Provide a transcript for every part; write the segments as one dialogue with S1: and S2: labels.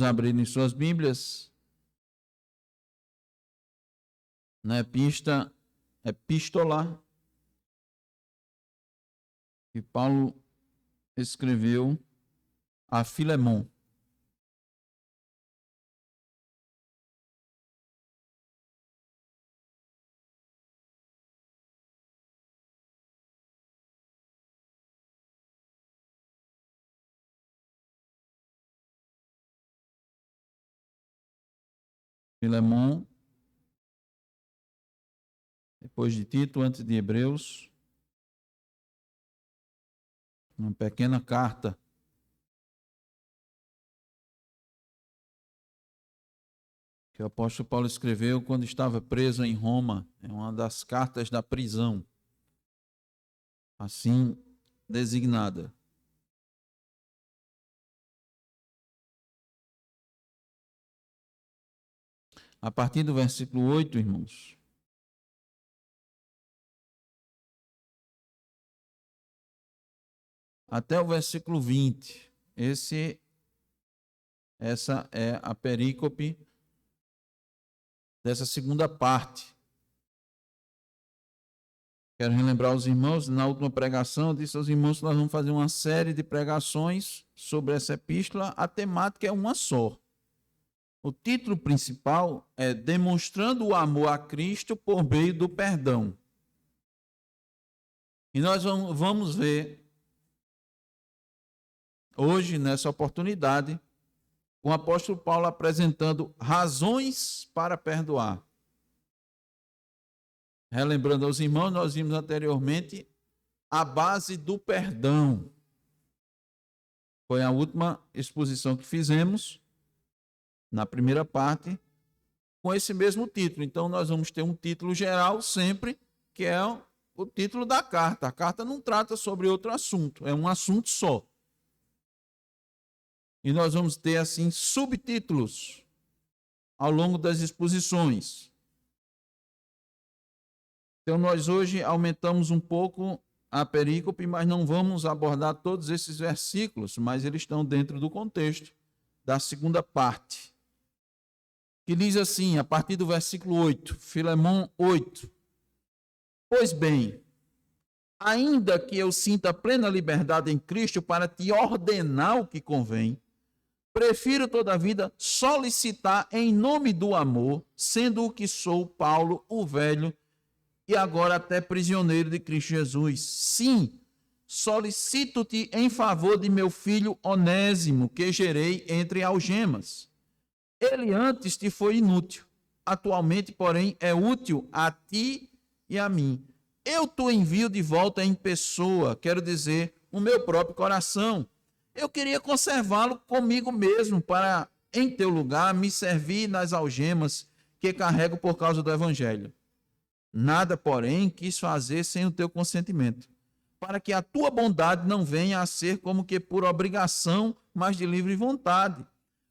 S1: Abrirem suas Bíblias na epístola que Paulo escreveu a Filemon. Filemon, depois de Tito, antes de Hebreus, uma pequena carta que o apóstolo Paulo escreveu quando estava preso em Roma. É uma das cartas da prisão, assim designada. A partir do versículo 8, irmãos, até o versículo 20. Essa é a perícope dessa segunda parte. Quero relembrar os irmãos, na última pregação eu disse aos irmãos que nós vamos fazer uma série de pregações sobre essa epístola. A temática é uma só. O título principal é Demonstrando o Amor a Cristo por meio do Perdão. E nós vamos ver hoje, nessa oportunidade, o apóstolo Paulo apresentando razões para perdoar. Relembrando aos irmãos, nós vimos anteriormente a base do perdão. Foi a última exposição que fizemos, na primeira parte, com esse mesmo título. Então, nós vamos ter um título geral sempre, que é o título da carta. A carta não trata sobre outro assunto, é um assunto só. E nós vamos ter, assim, subtítulos ao longo das exposições. Então, nós hoje aumentamos um pouco a perícope, mas não vamos abordar todos esses versículos, mas eles estão dentro do contexto da segunda parte, que diz assim, a partir do versículo 8, Filemon 8. Pois bem, ainda que eu sinta plena liberdade em Cristo para te ordenar o que convém, prefiro, todavia, solicitar em nome do amor, sendo o que sou, Paulo, o velho, e agora até prisioneiro de Cristo Jesus. Sim, solicito-te em favor de meu filho Onésimo, que gerei entre algemas. Ele antes te foi inútil, atualmente, porém, é útil a ti e a mim. Eu te envio de volta em pessoa, quero dizer, o meu próprio coração. Eu queria conservá-lo comigo mesmo, para, em teu lugar, me servir nas algemas que carrego por causa do Evangelho. Nada, porém, quis fazer sem o teu consentimento, para que a tua bondade não venha a ser como que por obrigação, mas de livre vontade.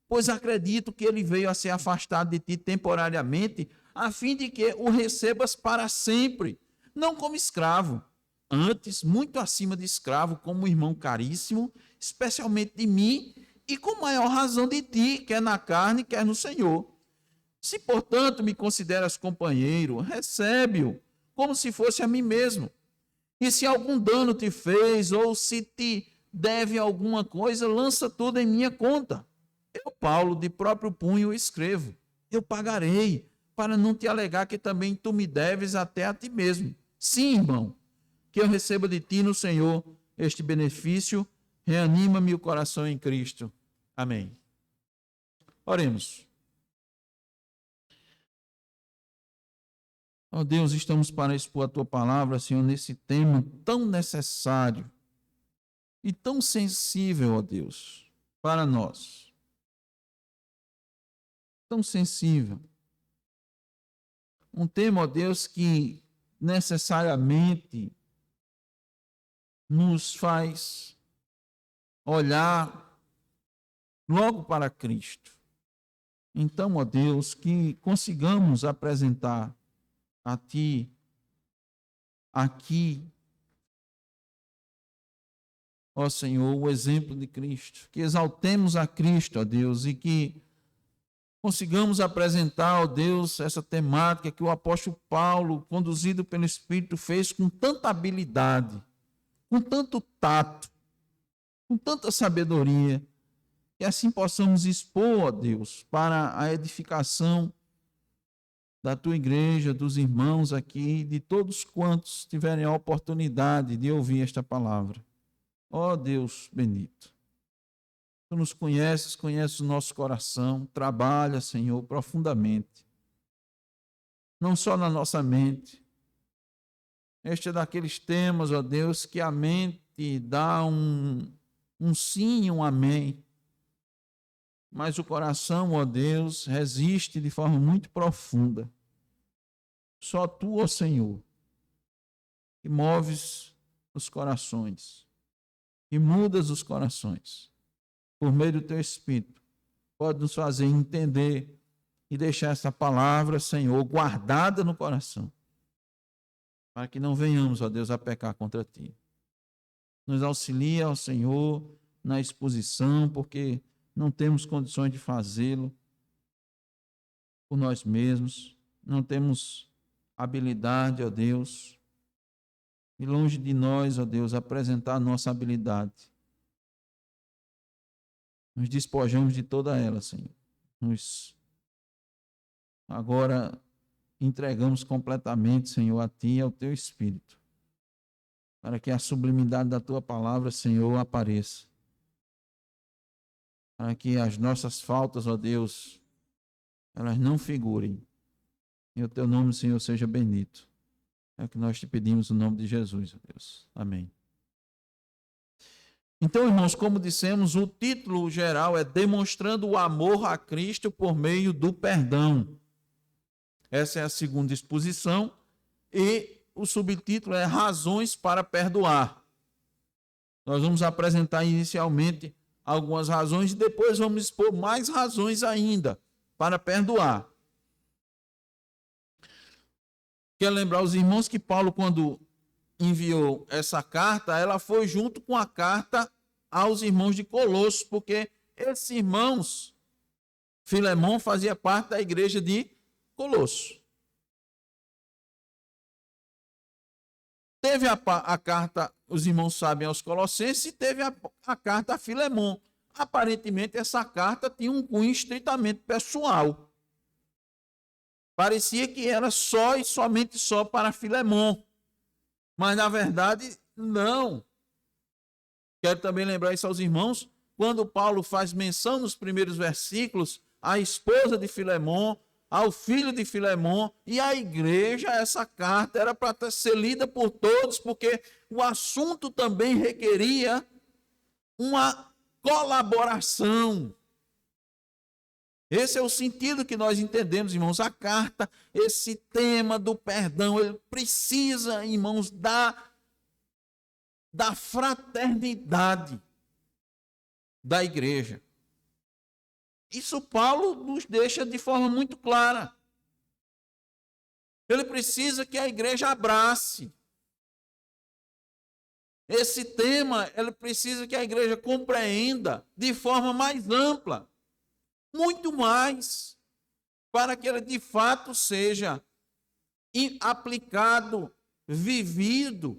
S1: Pois acredito que ele veio a ser afastado de ti temporariamente, a fim de que o recebas para sempre, não como escravo, antes, muito acima de escravo, como irmão caríssimo, especialmente de mim, e com maior razão de ti, quer na carne, quer no Senhor. Se, portanto, me consideras companheiro, recebe-o, como se fosse a mim mesmo. E se algum dano te fez, ou se te deve alguma coisa, lança tudo em minha conta. Eu, Paulo, de próprio punho escrevo. Eu pagarei, para não te alegar que também tu me deves até a ti mesmo. Sim, irmão, que eu receba de ti no Senhor este benefício, reanima-me o coração em Cristo. Amém. Oremos. Ó Deus, estamos para expor a tua palavra, Senhor, nesse tema tão necessário e tão sensível, ó Deus, para nós. Tão sensível. Um tema, ó Deus, que necessariamente nos faz olhar logo para Cristo. Então, ó Deus, que consigamos apresentar a Ti aqui ó Senhor, o exemplo de Cristo, que exaltemos a Cristo, ó Deus, e que consigamos apresentar, ó Deus, essa temática que o apóstolo Paulo, conduzido pelo Espírito, fez com tanta habilidade, com tanto tato, com tanta sabedoria, que assim possamos expor, ó Deus, para a edificação da tua igreja, dos irmãos aqui, de todos quantos tiverem a oportunidade de ouvir esta palavra. Ó Deus bendito, tu nos conheces, conheces o nosso coração, trabalha, Senhor, profundamente, não só na nossa mente. Este é daqueles temas, ó Deus, que a mente dá um sim, um amém, mas o coração, ó Deus, resiste de forma muito profunda. Só tu, ó Senhor, que moves os corações, que mudas os corações, por meio do teu Espírito, pode nos fazer entender e deixar essa palavra, Senhor, guardada no coração, para que não venhamos, ó Deus, a pecar contra ti. Nos auxilia, ó Senhor, na exposição, porque não temos condições de fazê-lo por nós mesmos, não temos habilidade, ó Deus, e longe de nós, ó Deus, apresentar a nossa habilidade. Nos despojamos de toda ela, Senhor. Agora entregamos completamente, Senhor, a Ti e ao Teu Espírito, para que a sublimidade da Tua palavra, Senhor, apareça. Para que as nossas faltas, ó Deus, elas não figurem. E o Teu nome, Senhor, seja bendito. É o que nós te pedimos no nome de Jesus, ó Deus. Amém. Então, irmãos, como dissemos, o título geral é Demonstrando o Amor a Cristo por meio do Perdão. Essa é a segunda exposição e o subtítulo é Razões para Perdoar. Nós vamos apresentar inicialmente algumas razões e depois vamos expor mais razões ainda para perdoar. Quero lembrar os irmãos que Paulo, quando enviou essa carta, ela foi junto com a carta aos irmãos de Colossos, porque esses irmãos, Filemão fazia parte da igreja de Colossos. Teve a carta, os irmãos sabem, aos Colossenses, e teve a carta a Filemão. Aparentemente, essa carta tinha um cunho estritamente pessoal. Parecia que era só e somente só para Filemão. Mas, na verdade, não. Quero também lembrar isso aos irmãos, quando Paulo faz menção nos primeiros versículos à esposa de Filemão, ao filho de Filemão e à igreja, essa carta era para ser lida por todos, porque o assunto também requeria uma colaboração. Esse é o sentido que nós entendemos, irmãos. A carta, esse tema do perdão, ele precisa, irmãos, da fraternidade da igreja. Isso Paulo nos deixa de forma muito clara. Ele precisa que a igreja abrace esse tema, ele precisa que a igreja compreenda de forma mais ampla, muito mais, para que ele de fato seja aplicado, vivido,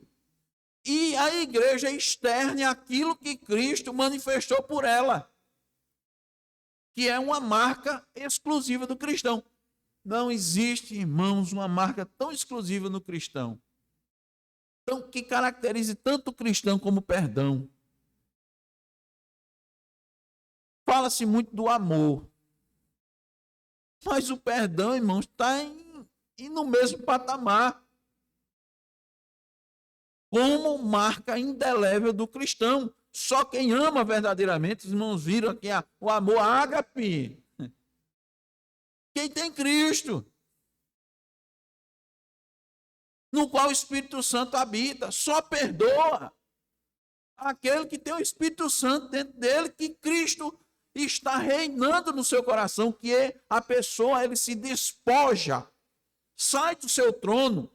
S1: e a igreja externe aquilo que Cristo manifestou por ela, que é uma marca exclusiva do cristão. Não existe, irmãos, uma marca tão exclusiva no cristão, que caracterize tanto o cristão como o perdão. Fala-se muito do amor, mas o perdão, irmãos, está no mesmo patamar, como marca indelével do cristão. Só quem ama verdadeiramente, os irmãos viram aqui o amor ágape. Quem tem Cristo, no qual o Espírito Santo habita, só perdoa aquele que tem o Espírito Santo dentro dele, que Cristo está reinando no seu coração, que a pessoa, ele se despoja, sai do seu trono,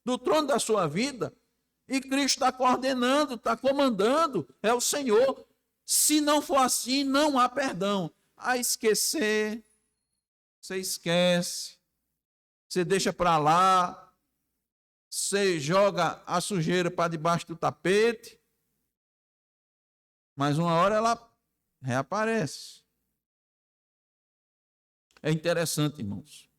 S1: do trono da sua vida, E Cristo está coordenando, está comandando, é o Senhor. Se não for assim, não há perdão. A esquecer, você esquece, você deixa para lá, você joga a sujeira para debaixo do tapete, mas uma hora ela reaparece. É interessante, irmãos.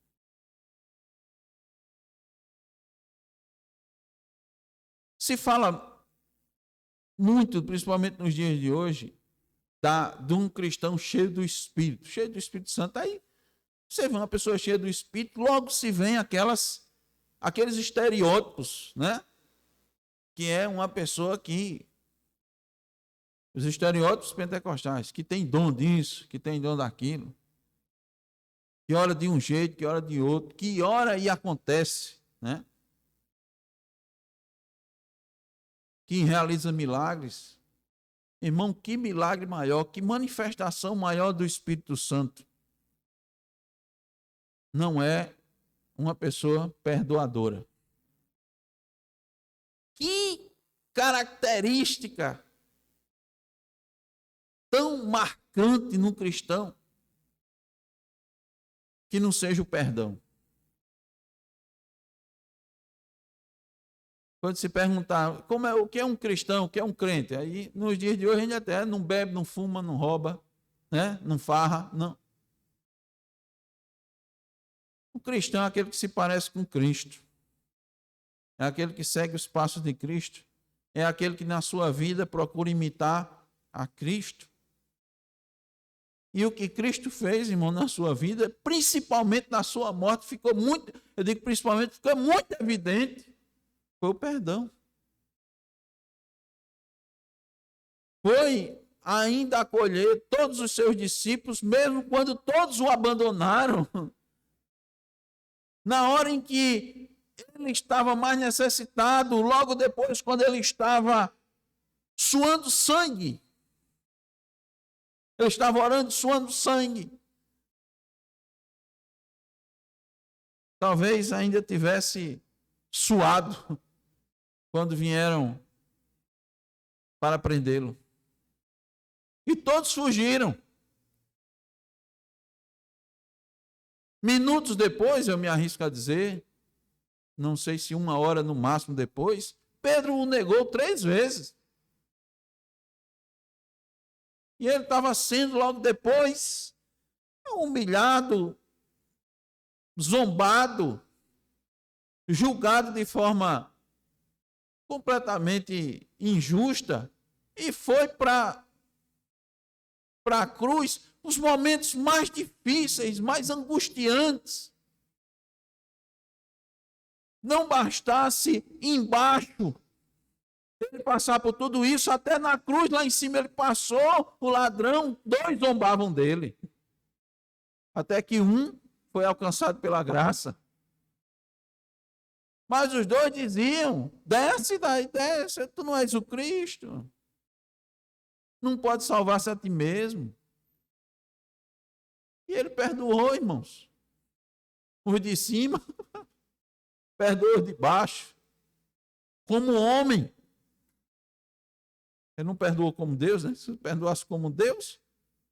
S1: Se fala muito, principalmente nos dias de hoje, de um cristão cheio do Espírito Santo. Aí você vê uma pessoa cheia do Espírito, logo se vê aqueles estereótipos, né? Que é uma pessoa que, os estereótipos pentecostais, que tem dom disso, que tem dom daquilo, que ora de um jeito, que ora de outro, que ora e acontece, né? Que realiza milagres. Irmão, que milagre maior, que manifestação maior do Espírito Santo. Não é uma pessoa perdoadora. Que característica tão marcante no cristão que não seja o perdão. Quando se perguntar o que é um cristão, o que é um crente, aí nos dias de hoje a gente até não bebe, não fuma, não rouba, né? Não farra, não. O cristão é aquele que se parece com Cristo, é aquele que segue os passos de Cristo, é aquele que na sua vida procura imitar a Cristo. E o que Cristo fez, irmão, na sua vida, principalmente na sua morte, ficou muito evidente. Foi o perdão. Foi ainda acolher todos os seus discípulos, mesmo quando todos o abandonaram. Na hora em que ele estava mais necessitado, logo depois, quando ele estava suando sangue. Ele estava orando, suando sangue. Talvez ainda tivesse suado quando vieram para prendê-lo. E todos fugiram. Minutos depois, eu me arrisco a dizer, não sei se uma hora no máximo depois, Pedro o negou 3 vezes. E ele estava sendo logo depois humilhado, zombado, julgado de forma completamente injusta, e foi para a cruz os momentos mais difíceis, mais angustiantes. Não bastasse embaixo ele passar por tudo isso, até na cruz lá em cima ele passou, o ladrão, 2 zombavam dele. Até que um foi alcançado pela graça. Mas os 2 diziam, desce daí, desce, tu não és o Cristo. Não pode salvar-se a ti mesmo. E ele perdoou, irmãos. Os de cima, perdoou os de baixo. Como homem. Ele não perdoou como Deus, né? Se perdoasse como Deus,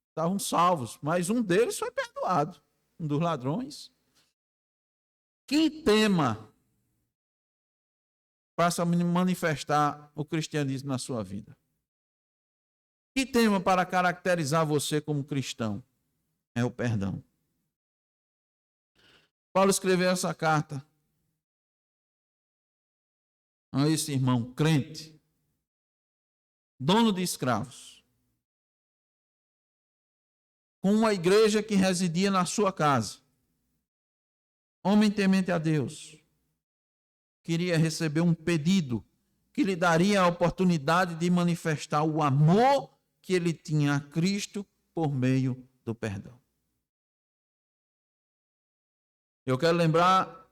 S1: estavam salvos. Mas um deles foi perdoado. Um dos ladrões. Que tema faça manifestar o cristianismo na sua vida? Que tema para caracterizar você como cristão? É o perdão. Paulo escreveu essa carta a esse irmão crente, dono de escravos, com uma igreja que residia na sua casa. Homem temente a Deus, queria receber um pedido que lhe daria a oportunidade de manifestar o amor que ele tinha a Cristo por meio do perdão. Eu quero lembrar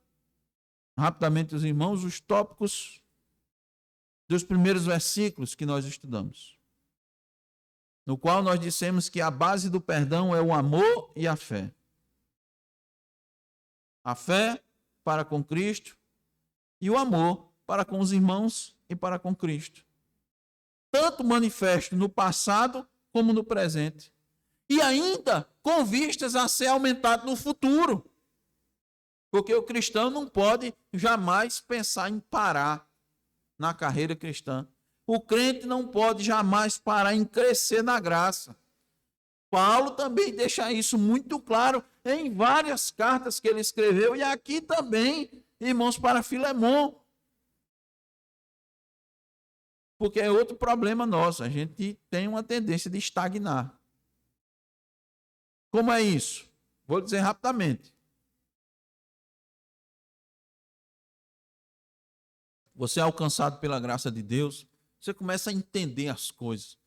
S1: rapidamente os irmãos os tópicos dos primeiros versículos que nós estudamos, no qual nós dissemos que a base do perdão é o amor e a fé. A fé para com Cristo e o amor para com os irmãos e para com Cristo. Tanto manifesto no passado como no presente. E ainda com vistas a ser aumentado no futuro. Porque o cristão não pode jamais pensar em parar na carreira cristã. O crente não pode jamais parar em crescer na graça. Paulo também deixa isso muito claro em várias cartas que ele escreveu, e aqui também, irmãos, para Filemon. Porque é outro problema nosso, a gente tem uma tendência de estagnar. Como é isso? Vou dizer rapidamente. Você é alcançado pela graça de Deus, você começa a entender as coisas.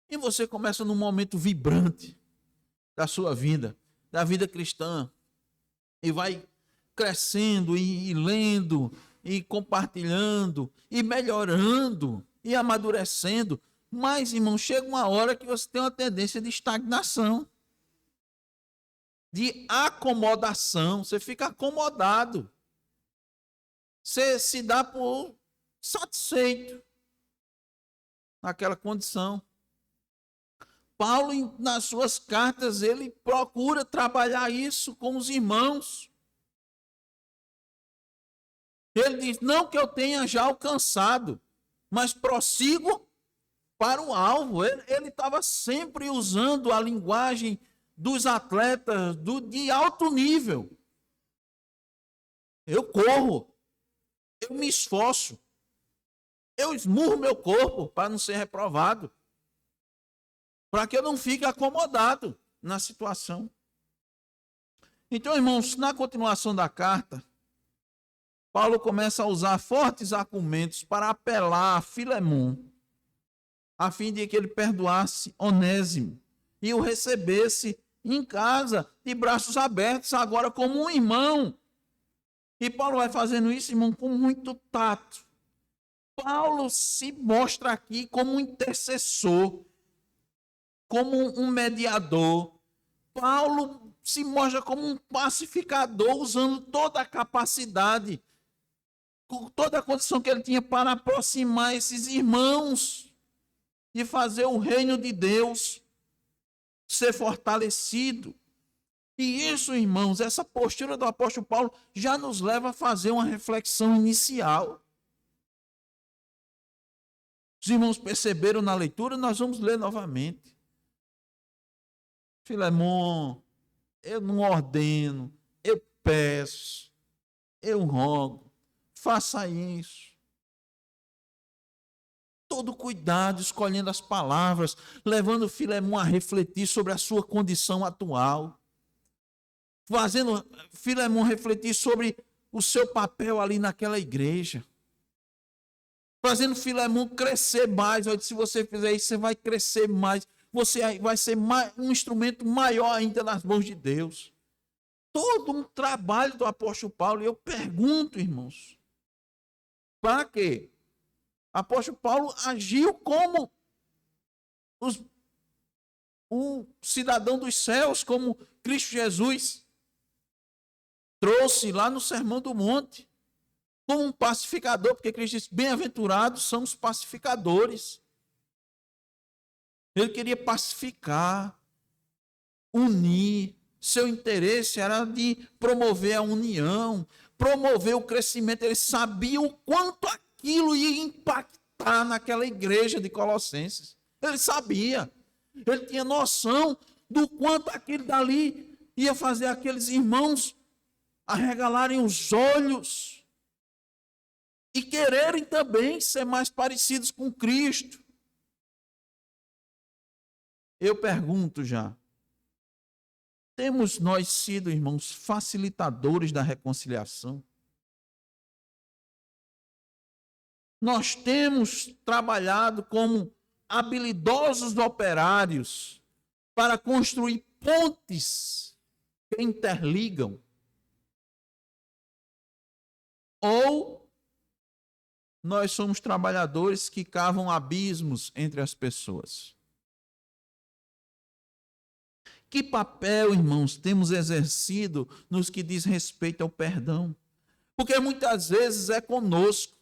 S1: E você começa num momento vibrante da sua vida, da vida cristã. E vai crescendo e lendo, e compartilhando, e melhorando, e amadurecendo. Mas, irmão, chega uma hora que você tem uma tendência de estagnação, de acomodação. Você fica acomodado. Você se dá por satisfeito naquela condição. Paulo, nas suas cartas, ele procura trabalhar isso com os irmãos. Ele diz, não que eu tenha já alcançado, mas prossigo para o alvo. Ele estava sempre usando a linguagem dos atletas de alto nível. Eu corro, eu me esforço, eu esmurro meu corpo para não ser reprovado, para que eu não fique acomodado na situação. Então, irmãos, na continuação da carta, Paulo começa a usar fortes argumentos para apelar a Filemon, a fim de que ele perdoasse Onésimo e o recebesse em casa, de braços abertos, agora como um irmão. E Paulo vai fazendo isso, irmão, com muito tato. Paulo se mostra aqui como um intercessor, como um mediador. Paulo se mostra como um pacificador, usando toda a capacidade, com toda a condição que ele tinha para aproximar esses irmãos e fazer o reino de Deus ser fortalecido. E isso, irmãos, essa postura do apóstolo Paulo já nos leva a fazer uma reflexão inicial. Os irmãos perceberam na leitura, nós vamos ler novamente. Filemon, eu não ordeno, eu peço, eu rogo, faça isso. Todo cuidado, escolhendo as palavras, levando Filemon a refletir sobre a sua condição atual, fazendo Filemon refletir sobre o seu papel ali naquela igreja, fazendo Filemon crescer mais. Olha, se você fizer isso, você vai crescer mais, você vai ser um instrumento maior ainda nas mãos de Deus. Todo um trabalho do apóstolo Paulo. E eu pergunto, irmãos, para quê? O apóstolo Paulo agiu como o cidadão dos céus, como Cristo Jesus trouxe lá no Sermão do Monte, como um pacificador, porque Cristo disse, bem-aventurados são os pacificadores. Ele queria pacificar, unir. Seu interesse era de promover a união, promover o crescimento. Ele sabia o quanto aquilo ia impactar naquela igreja de Colossenses. Ele sabia. Ele tinha noção do quanto aquilo dali ia fazer aqueles irmãos arregalarem os olhos e quererem também ser mais parecidos com Cristo. Eu pergunto já, temos nós sido, irmãos, facilitadores da reconciliação? Nós temos trabalhado como habilidosos operários para construir pontes que interligam? Ou nós somos trabalhadores que cavam abismos entre as pessoas? Que papel, irmãos, temos exercido nos que diz respeito ao perdão? Porque muitas vezes é conosco,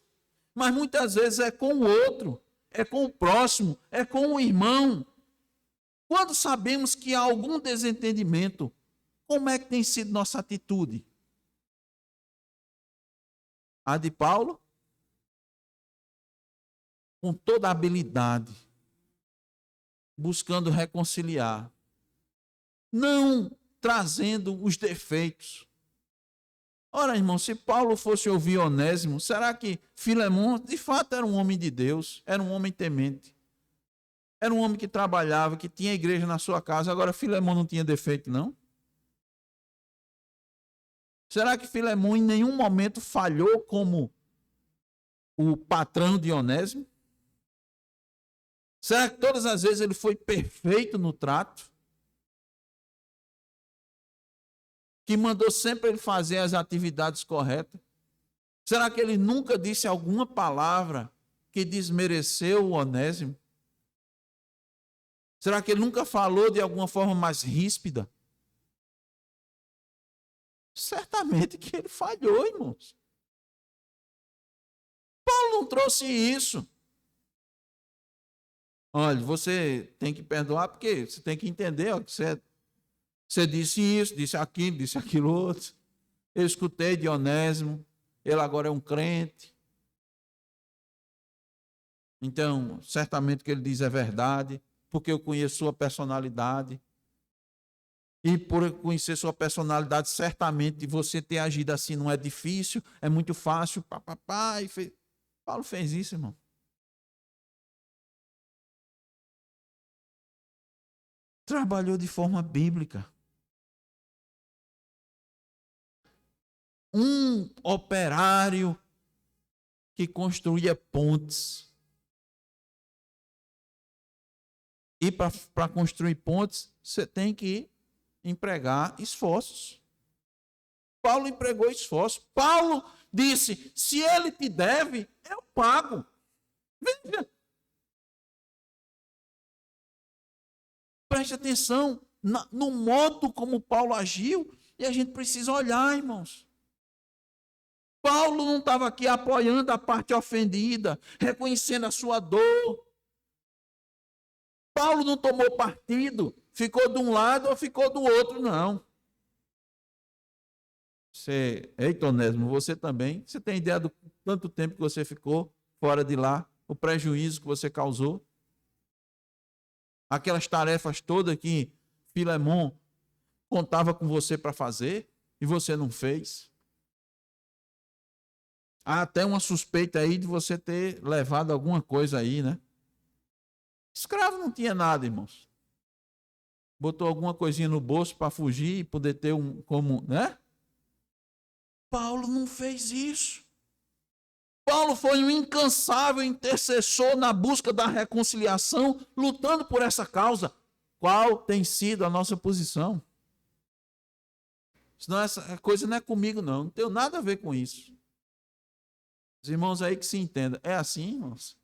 S1: mas muitas vezes é com o outro, é com o próximo, é com o irmão. Quando sabemos que há algum desentendimento, como é que tem sido nossa atitude? A de Paulo? Com toda a habilidade, buscando reconciliar, não trazendo os defeitos. Ora, irmão, se Paulo fosse ouvir Onésimo, será que Filemão, de fato, era um homem de Deus, era um homem temente, era um homem que trabalhava, que tinha igreja na sua casa, agora Filemão não tinha defeito, não? Será que Filemão em nenhum momento falhou como o patrão de Onésimo? Será que todas as vezes ele foi perfeito no trato? Que mandou sempre ele fazer as atividades corretas? Será que ele nunca disse alguma palavra que desmereceu o Onésimo? Será que ele nunca falou de alguma forma mais ríspida? Certamente que ele falhou, irmãos. Paulo não trouxe isso. Olha, você tem que perdoar porque você tem que entender ó, que você disse isso, disse aquilo outro. Eu escutei de Onésimo, ele agora é um crente. Então, certamente o que ele diz é verdade, porque eu conheço sua personalidade. E por conhecer sua personalidade, certamente você ter agido assim não é difícil, é muito fácil. Paulo fez isso, irmão. Trabalhou de forma bíblica. Um operário que construía pontes. E para construir pontes, você tem que empregar esforços. Paulo empregou esforços. Paulo disse, se ele te deve, eu pago. Veja. Preste atenção no modo como Paulo agiu. E a gente precisa olhar, irmãos. Paulo não estava aqui apoiando a parte ofendida, reconhecendo a sua dor. Paulo não tomou partido, ficou de um lado ou ficou do outro, não. Eita, Onésimo, você também, você tem ideia do tanto tempo que você ficou fora de lá, o prejuízo que você causou? Aquelas tarefas todas que Filemão contava com você para fazer e você não fez? Há até uma suspeita aí de você ter levado alguma coisa aí, né? Escravo não tinha nada, irmãos. Botou alguma coisinha no bolso para fugir e poder ter né? Paulo não fez isso. Paulo foi um incansável intercessor na busca da reconciliação, lutando por essa causa. Qual tem sido a nossa posição? Senão essa coisa não é comigo, não. Não tenho nada a ver com isso. Os irmãos aí que se entendam. É assim, irmãos?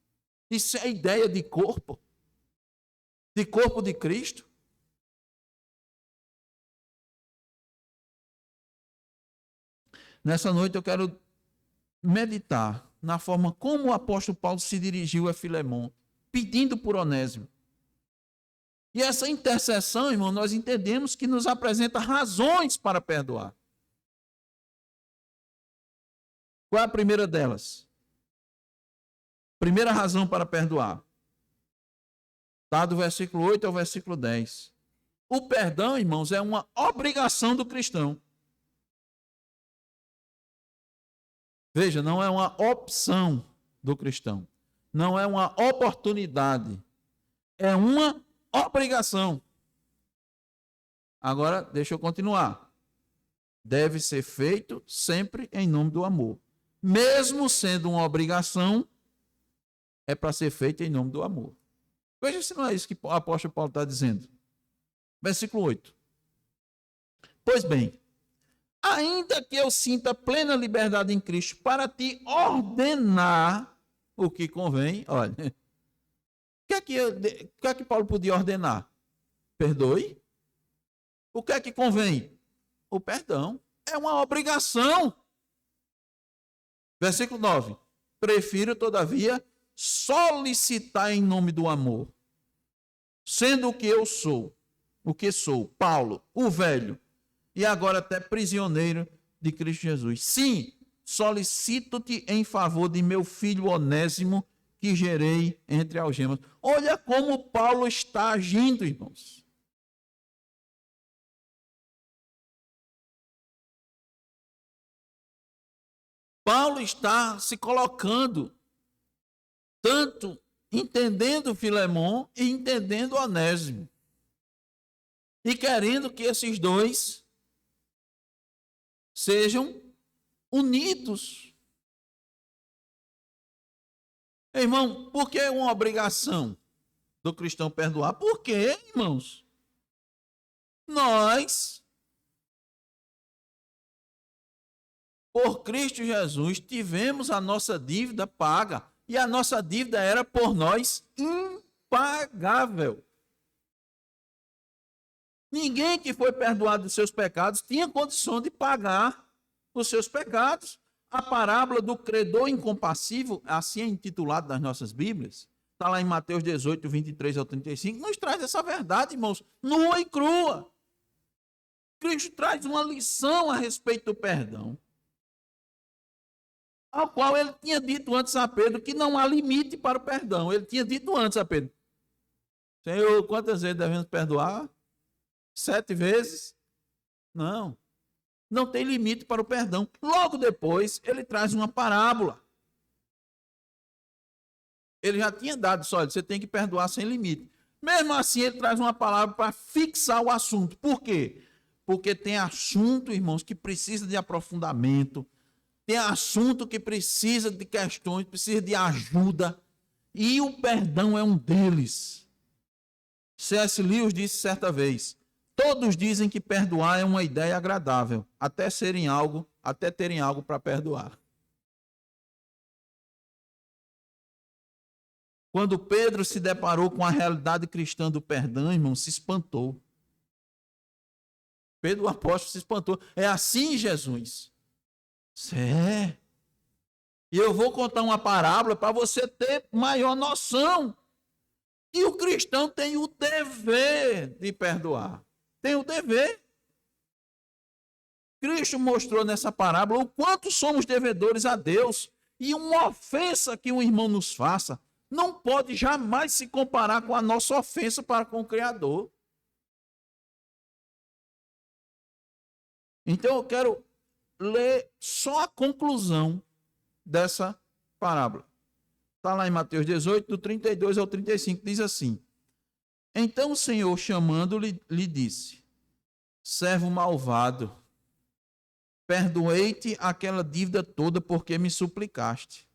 S1: Isso é ideia de corpo? De corpo de Cristo? Nessa noite eu quero meditar na forma como o apóstolo Paulo se dirigiu a Filemão, pedindo por Onésimo. E essa intercessão, irmão, nós entendemos que nos apresenta razões para perdoar. Qual é a primeira delas? Primeira razão para perdoar. Está do versículo 8 ao versículo 10. O perdão, irmãos, é uma obrigação do cristão. Veja, não é uma opção do cristão. Não é uma oportunidade. É uma obrigação. Agora, deixa eu continuar. Deve ser feito sempre em nome do amor. Mesmo sendo uma obrigação, é para ser feito em nome do amor. Veja se não é isso que o apóstolo Paulo está dizendo. Versículo 8. Pois bem, ainda que eu sinta plena liberdade em Cristo para te ordenar o que convém, olha, o que é que Paulo podia ordenar? Perdoe. O que é que convém? O perdão. É uma obrigação. Versículo 9. prefiro, todavia, solicitar em nome do amor, sendo o que eu sou, Paulo, o velho, e agora até prisioneiro de Cristo Jesus. Sim, solicito-te em favor de meu filho Onésimo, que gerei entre algemas. Olha como Paulo está agindo, irmãos. Paulo está se colocando, tanto entendendo Filemon e entendendo Onésimo, e querendo que esses dois sejam unidos. Irmão, por que uma obrigação do cristão perdoar? Por quê, irmãos? Nós, por Cristo Jesus, tivemos a nossa dívida paga. E a nossa dívida era por nós impagável. Ninguém que foi perdoado dos seus pecados tinha condição de pagar os seus pecados. A parábola do credor incompassível, assim é intitulado nas nossas Bíblias, está lá em Mateus 18, 23 ao 35, nos traz essa verdade, irmãos, nua e crua. Cristo traz uma lição a respeito do perdão, ao qual ele tinha dito antes a Pedro que não há limite para o perdão. Ele tinha dito antes a Pedro: Senhor, quantas vezes devemos perdoar? 7 vezes? Não. Não tem limite para o perdão. Logo depois, ele traz uma parábola. Ele já tinha dado só, você tem que perdoar sem limite. Mesmo assim, ele traz uma palavra para fixar o assunto. Por quê? Porque tem assunto, irmãos, que precisa de aprofundamento. Tem assunto que precisa de questões, precisa de ajuda. E o perdão é um deles. C.S. Lewis disse certa vez: todos dizem que perdoar é uma ideia agradável, até terem algo para perdoar. Quando Pedro se deparou com a realidade cristã do perdão, irmão, se espantou. Pedro, o apóstolo, se espantou. É assim, Jesus? É. E eu vou contar uma parábola para você ter maior noção. E o cristão tem o dever de perdoar. Tem o dever. Cristo mostrou nessa parábola o quanto somos devedores a Deus. E uma ofensa que um irmão nos faça não pode jamais se comparar com a nossa ofensa para com o Criador. Então eu quero ler só a conclusão dessa parábola. Está lá em Mateus 18, do 32 ao 35, diz assim: então o Senhor, chamando-lhe, lhe disse: servo malvado, perdoei-te aquela dívida toda porque me suplicaste.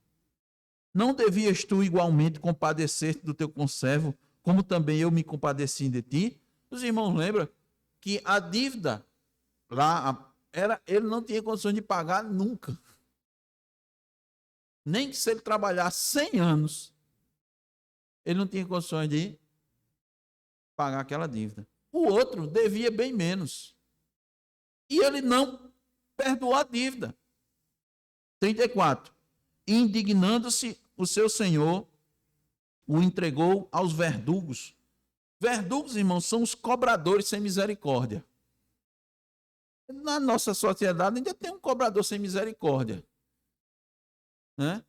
S1: Não devias tu igualmente compadecer-te do teu conservo, como também eu me compadeci de ti? Os irmãos lembram que a dívida lá, ele não tinha condições de pagar nunca. Nem que se ele trabalhar 100 anos, ele não tinha condições de pagar aquela dívida. O outro devia bem menos. E ele não perdoou a dívida. 34. Indignando-se, o seu senhor o entregou aos verdugos. Verdugos, irmãos, são os cobradores sem misericórdia. Na nossa sociedade ainda tem um cobrador sem misericórdia, né?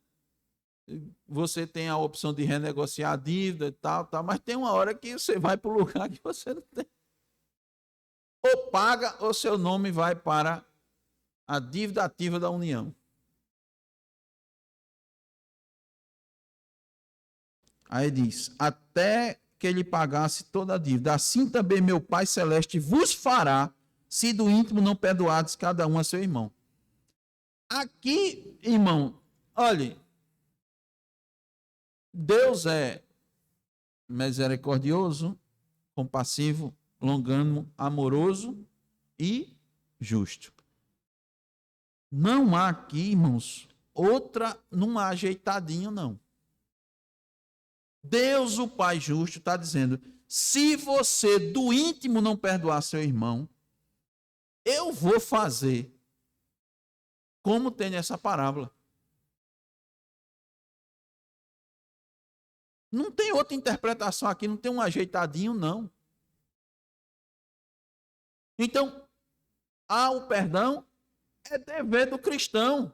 S1: Você tem a opção de renegociar a dívida e tal, mas tem uma hora que você vai para o lugar que você não tem. Ou paga, ou seu nome vai para a dívida ativa da União. Aí diz: até que ele pagasse toda a dívida. Assim também meu Pai Celeste vos fará, se do íntimo não perdoardes cada um a seu irmão. Aqui, irmão, olhe, Deus é misericordioso, compassivo, longânimo, amoroso e justo. Não há aqui, irmãos, não há ajeitadinho, não. Deus, o Pai justo, está dizendo: se você do íntimo não perdoar seu irmão, eu vou fazer como tem nessa parábola. Não tem outra interpretação aqui, não tem um ajeitadinho, não. Então, o perdão é dever do cristão,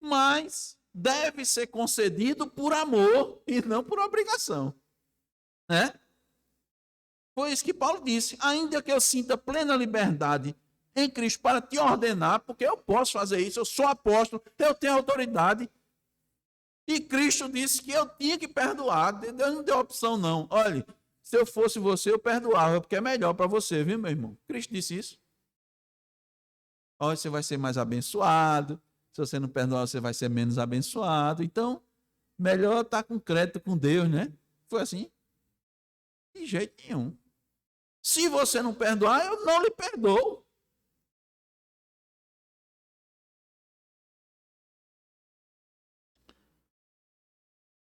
S1: mas deve ser concedido por amor e não por obrigação. Né? Foi isso que Paulo disse. Ainda que eu sinta plena liberdade em Cristo para te ordenar, porque eu posso fazer isso, eu sou apóstolo, eu tenho autoridade. E Cristo disse que eu tinha que perdoar. Deus não deu opção, não. Olha, se eu fosse você, eu perdoava, porque é melhor para você, viu, meu irmão? Cristo disse isso. Olha, você vai ser mais abençoado. Se você não perdoar, você vai ser menos abençoado. Então, melhor estar com crédito com Deus, né? Foi assim? De jeito nenhum. Se você não perdoar, eu não lhe perdoo.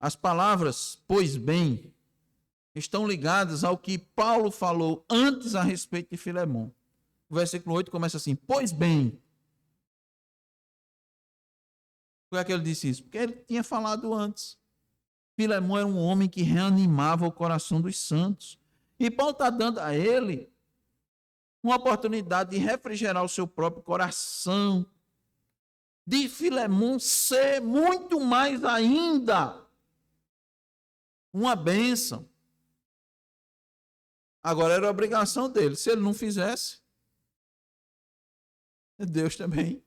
S1: As palavras, pois bem, estão ligadas ao que Paulo falou antes a respeito de Filemão. O versículo 8 começa assim: pois bem. Por que é que ele disse isso? Porque ele tinha falado antes. Filemão era um homem que reanimava o coração dos santos. E Paulo está dando a ele uma oportunidade de refrigerar o seu próprio coração, de Filemão ser muito mais ainda uma bênção. Agora era obrigação dele. Se ele não fizesse, Deus também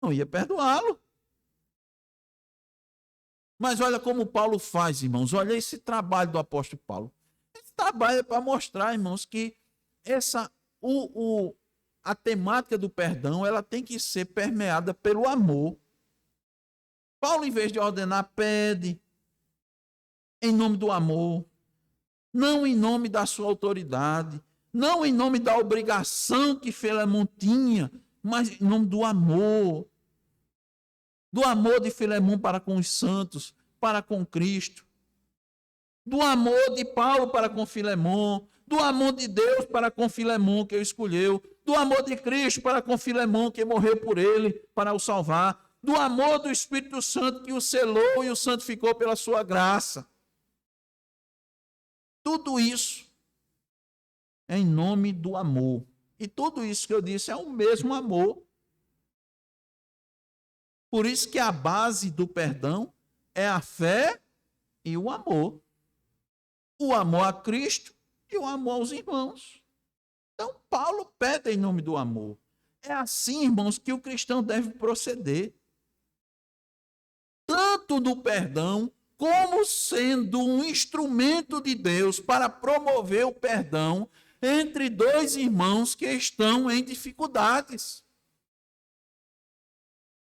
S1: não ia perdoá-lo. Mas olha como Paulo faz, irmãos. Olha esse trabalho do apóstolo Paulo. Esse trabalho é para mostrar, irmãos, que a temática do perdão ela tem que ser permeada pelo amor. Paulo, em vez de ordenar, pede em nome do amor, não em nome da sua autoridade, não em nome da obrigação que Filemão tinha, mas em nome do amor de Filemão para com os santos, para com Cristo, do amor de Paulo para com Filemão, do amor de Deus para com Filemão que o escolheu, do amor de Cristo para com Filemão que morreu por ele para o salvar, do amor do Espírito Santo que o selou e o santificou pela sua graça. Tudo isso é em nome do amor. E tudo isso que eu disse é o mesmo amor. Por isso que a base do perdão é a fé e o amor. O amor a Cristo e o amor aos irmãos. Então, Paulo pede em nome do amor. É assim, irmãos, que o cristão deve proceder. Tanto no perdão, como sendo um instrumento de Deus para promover o perdão entre dois irmãos que estão em dificuldades.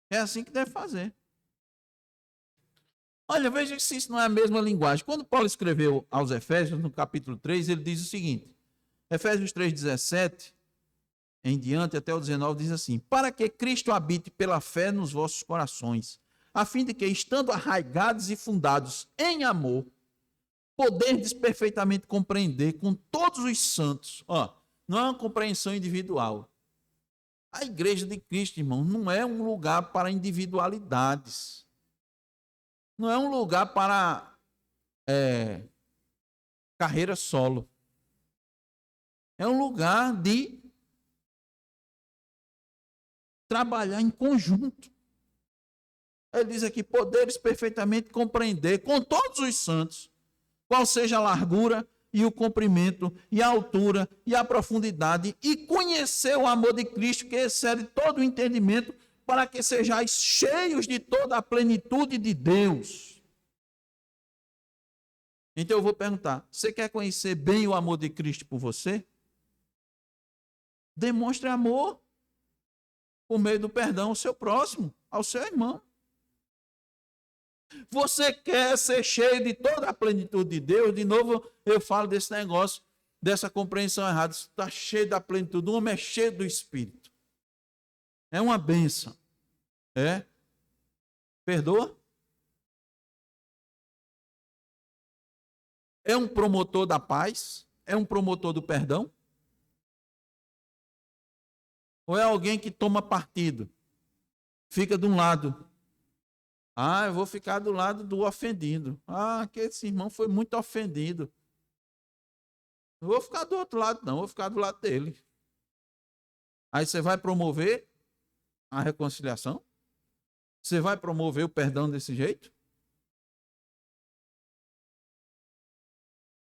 S1: É assim que deve fazer. Olha, veja se isso não é a mesma linguagem. Quando Paulo escreveu aos Efésios, no capítulo 3, ele diz o seguinte, Efésios 3,17, em diante até o 19, diz assim, para que Cristo habite pela fé nos vossos corações, a fim de que, estando arraigados e fundados em amor, poderdes perfeitamente compreender com todos os santos. Não é uma compreensão individual. A igreja de Cristo, irmão, não é um lugar para individualidades. Não é um lugar para carreira solo. É um lugar de trabalhar em conjunto. Ele diz aqui, poderes perfeitamente compreender com todos os santos, qual seja a largura e o comprimento, e a altura e a profundidade, e conhecer o amor de Cristo, que excede todo o entendimento, para que sejais cheios de toda a plenitude de Deus. Então eu vou perguntar, você quer conhecer bem o amor de Cristo por você? Demonstre amor por meio do perdão ao seu próximo, ao seu irmão. Você quer ser cheio de toda a plenitude de Deus? De novo, eu falo desse negócio, dessa compreensão errada. Está cheio da plenitude. O homem é cheio do Espírito. É uma bênção. Perdoa? É um promotor da paz? É um promotor do perdão? Ou é alguém que toma partido? Fica de um lado Ah, eu vou ficar do lado do ofendido. Ah, que esse irmão foi muito ofendido. Não vou ficar do outro lado, não, vou ficar do lado dele. Aí você vai promover a reconciliação? Você vai promover o perdão desse jeito?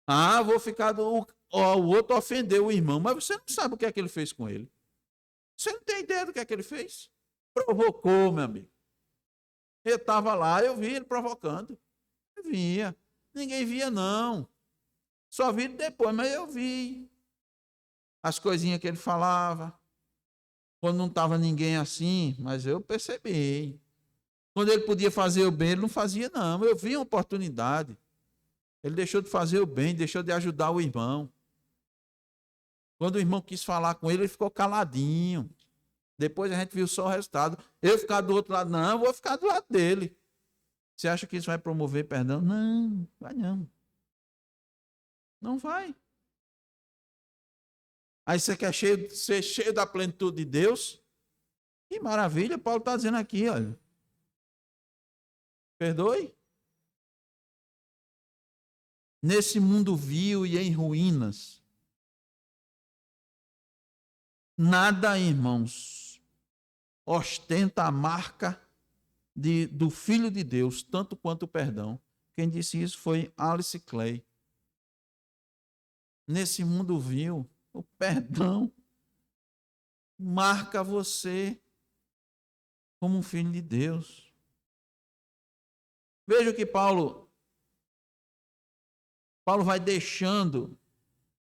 S1: Ah, vou ficar do. Ó, o outro ofendeu o irmão, mas você não sabe o que é que ele fez com ele. Você não tem ideia do que é que ele fez? Provocou, meu amigo. Eu estava lá, eu vi ele provocando. Eu via. Ninguém via, não. Só vi depois, mas eu vi. As coisinhas que ele falava. Quando não estava ninguém assim, mas eu percebi. Quando ele podia fazer o bem, ele não fazia, não. Eu vi uma oportunidade. Ele deixou de fazer o bem, deixou de ajudar o irmão. Quando o irmão quis falar com ele, ele ficou caladinho. Depois a gente viu só o resultado. Eu ficar do outro lado, não, eu vou ficar do lado dele. Você acha que isso vai promover perdão? Não, vai não. Não vai. Aí você quer ser cheio da plenitude de Deus? Que maravilha, Paulo está dizendo aqui, olha. Perdoe. Nesse mundo vil e em ruínas, nada, irmãos, ostenta a marca do Filho de Deus, tanto quanto o perdão. Quem disse isso foi Alice Clay. Nesse mundo vil, o perdão marca você como um filho de Deus. Veja o que Paulo vai deixando.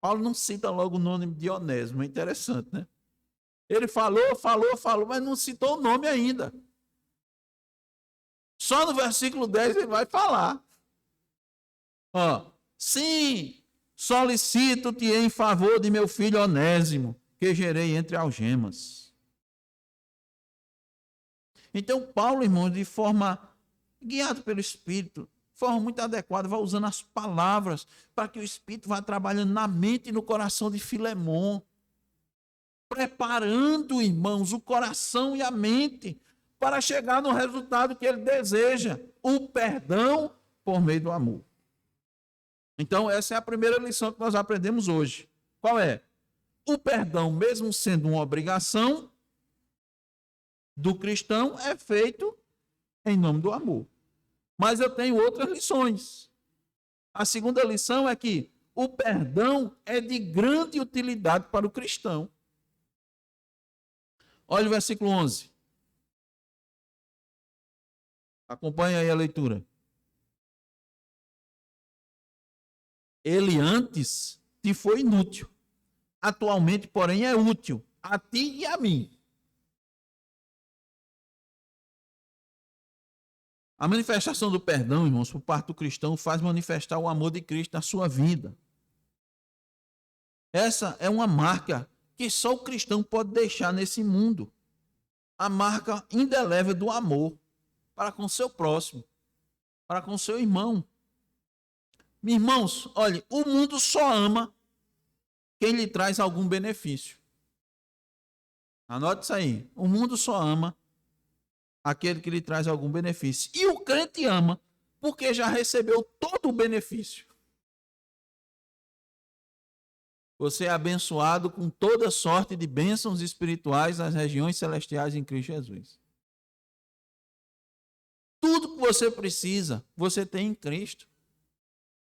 S1: Paulo não cita logo o nome de Onésimo, é interessante, né? Ele falou, mas não citou o nome ainda. Só no versículo 10 ele vai falar. Ó, sim, solicito-te em favor de meu filho Onésimo, que gerei entre algemas. Então, Paulo, irmão, de forma guiado pelo Espírito, de forma muito adequada, vai usando as palavras para que o Espírito vá trabalhando na mente e no coração de Filemon, preparando, irmãos, o coração e a mente para chegar no resultado que ele deseja, o perdão por meio do amor. Então, essa é a primeira lição que nós aprendemos hoje. Qual é? O perdão, mesmo sendo uma obrigação do cristão, é feito em nome do amor. Mas eu tenho outras lições. A segunda lição é que o perdão é de grande utilidade para o cristão. Olha o versículo 11. Acompanhe aí a leitura. Ele antes te foi inútil. Atualmente, porém, é útil a ti e a mim. A manifestação do perdão, irmãos, por parte do cristão, faz manifestar o amor de Cristo na sua vida. Essa é uma marca que só o cristão pode deixar nesse mundo. A marca indelével do amor para com seu próximo, para com seu irmão. Irmãos, olhe, o mundo só ama quem lhe traz algum benefício. Anote isso aí. O mundo só ama aquele que lhe traz algum benefício. E o crente ama porque já recebeu todo o benefício. Você é abençoado com toda sorte de bênçãos espirituais nas regiões celestiais em Cristo Jesus. Tudo que você precisa, você tem em Cristo.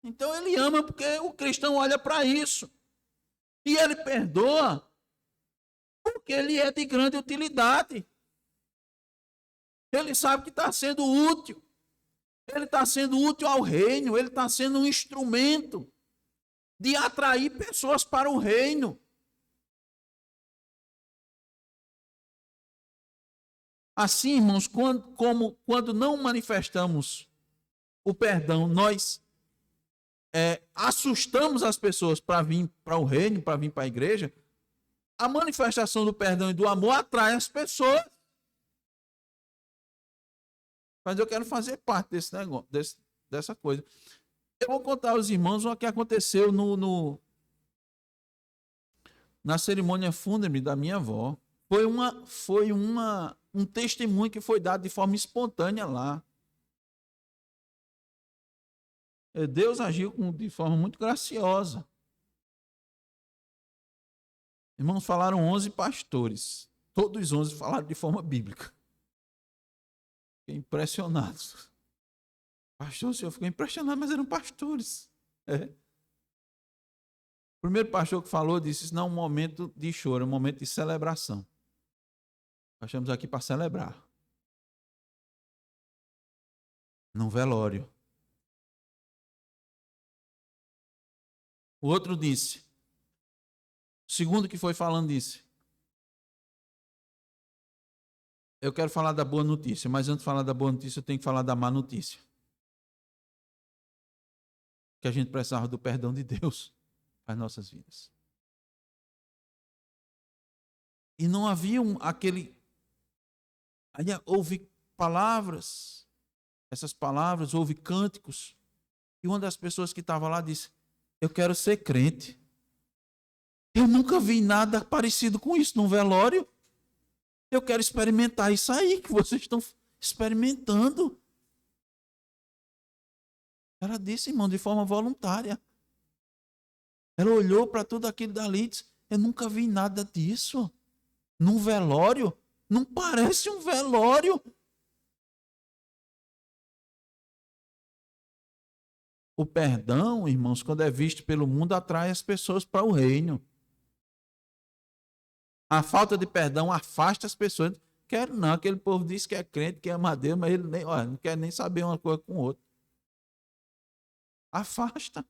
S1: Então ele ama porque o cristão olha para isso. E ele perdoa porque ele é de grande utilidade. Ele sabe que está sendo útil. Ele está sendo útil ao reino. Ele está sendo um instrumento de atrair pessoas para o reino. Assim, irmãos, quando não manifestamos o perdão, nós assustamos as pessoas para vir para o reino, para vir para a igreja. A manifestação do perdão e do amor atrai as pessoas. Mas eu quero fazer parte desse negócio, dessa coisa. Eu vou contar aos irmãos o que aconteceu na cerimônia fúnebre da minha avó. Foi um testemunho que foi dado de forma espontânea lá. Deus agiu de forma muito graciosa. Irmãos, falaram 11 pastores. Todos os 11 falaram de forma bíblica. Fiquei impressionado. Pastor, o senhor ficou impressionado, mas eram pastores. O primeiro pastor que falou disse: isso não é um momento de choro, é um momento de celebração. Nós estamos aqui para celebrar. Num velório. O outro disse. O segundo que foi falando disse: eu quero falar da boa notícia, mas antes de falar da boa notícia, eu tenho que falar da má notícia. Que a gente precisava do perdão de Deus para as nossas vidas. E não havia aquele... Aí houve palavras, essas palavras, houve cânticos. E uma das pessoas que estava lá disse: eu quero ser crente. Eu nunca vi nada parecido com isso num velório. Eu quero experimentar isso aí que vocês estão experimentando. Ela disse, irmão, de forma voluntária. Ela olhou para tudo aquilo dali e disse: eu nunca vi nada disso. Num velório? Não parece um velório. O perdão, irmãos, quando é visto pelo mundo, atrai as pessoas para o reino. A falta de perdão afasta as pessoas. Quero não, aquele povo diz que é crente, que ama a Deus, mas ele nem, não quer nem saber uma coisa com o outro. Afasta.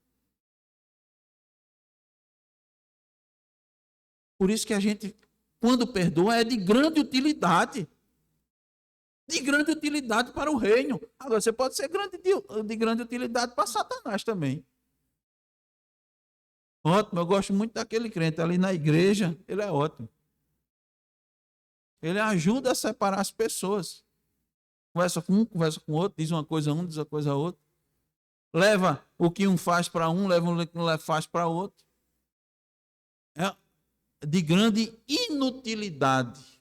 S1: Por isso que a gente, quando perdoa, é de grande utilidade. De grande utilidade para o reino. Agora, você pode ser de grande utilidade para Satanás também. Ótimo, eu gosto muito daquele crente ali na igreja, ele é ótimo. Ele ajuda a separar as pessoas. Conversa com um, conversa com o outro, diz uma coisa a um, diz uma coisa a outro. Leva o que um faz para um, leva o que um faz para outro. É de grande inutilidade.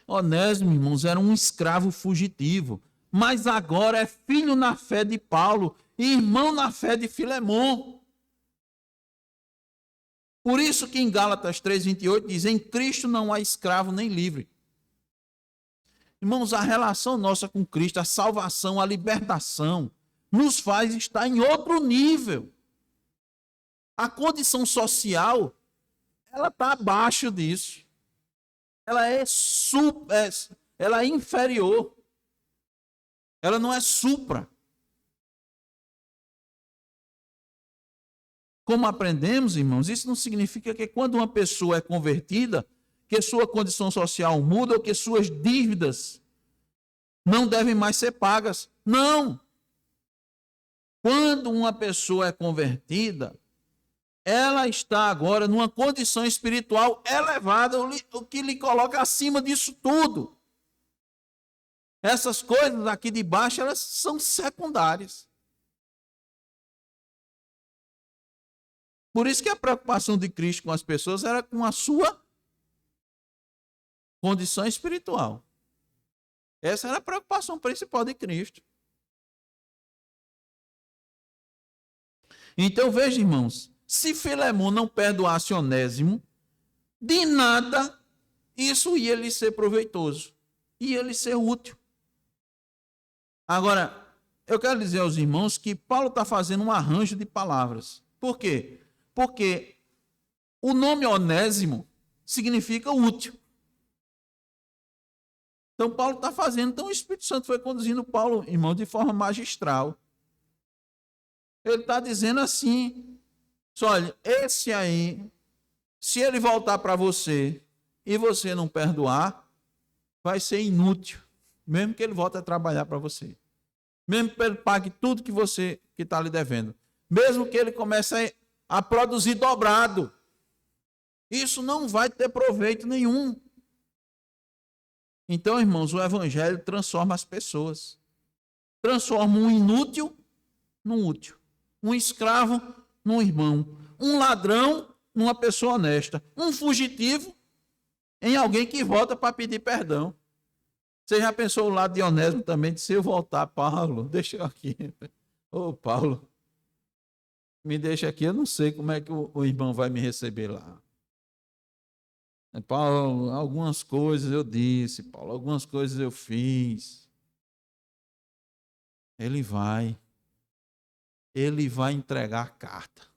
S1: Onésimo, irmãos, era um escravo fugitivo, mas agora é filho na fé de Paulo e irmão na fé de Filemon. Por isso que em Gálatas 3:28 diz: em Cristo não há escravo nem livre. Irmãos, a relação nossa com Cristo, a salvação, a libertação, nos faz estar em outro nível. A condição social, ela está abaixo disso. Ela é inferior. Ela não é supra. Como aprendemos, irmãos, isso não significa que quando uma pessoa é convertida, que sua condição social muda ou que suas dívidas não devem mais ser pagas. Não! Quando uma pessoa é convertida, ela está agora numa condição espiritual elevada, o que lhe coloca acima disso tudo. Essas coisas aqui de baixo, elas são secundárias. Por isso que a preocupação de Cristo com as pessoas era com a sua condição espiritual. Essa era a preocupação principal de Cristo. Então, veja, irmãos, se Filemon não perdoasse Onésimo, de nada isso ia lhe ser proveitoso, ia lhe ser útil. Agora, eu quero dizer aos irmãos que Paulo está fazendo um arranjo de palavras. Por quê? Porque o nome Onésimo significa útil. Então, Paulo está fazendo. Então, o Espírito Santo foi conduzindo Paulo, irmão, de forma magistral. Ele está dizendo assim: olha, esse aí, se ele voltar para você e você não perdoar, vai ser inútil. Mesmo que ele volte a trabalhar para você. Mesmo que ele pague tudo que você está lhe devendo. Mesmo que ele comece a produzir dobrado. Isso não vai ter proveito nenhum. Então, irmãos, o evangelho transforma as pessoas. Transforma um inútil num útil. Um escravo num irmão. Um ladrão numa pessoa honesta. Um fugitivo em alguém que volta para pedir perdão. Você já pensou o lado de Onésimo também, de se eu voltar, Paulo, deixa eu aqui. Ô, Paulo, me deixa aqui, eu não sei como é que o irmão vai me receber lá. Paulo, algumas coisas eu disse, Paulo, algumas coisas eu fiz. Ele vai entregar a carta.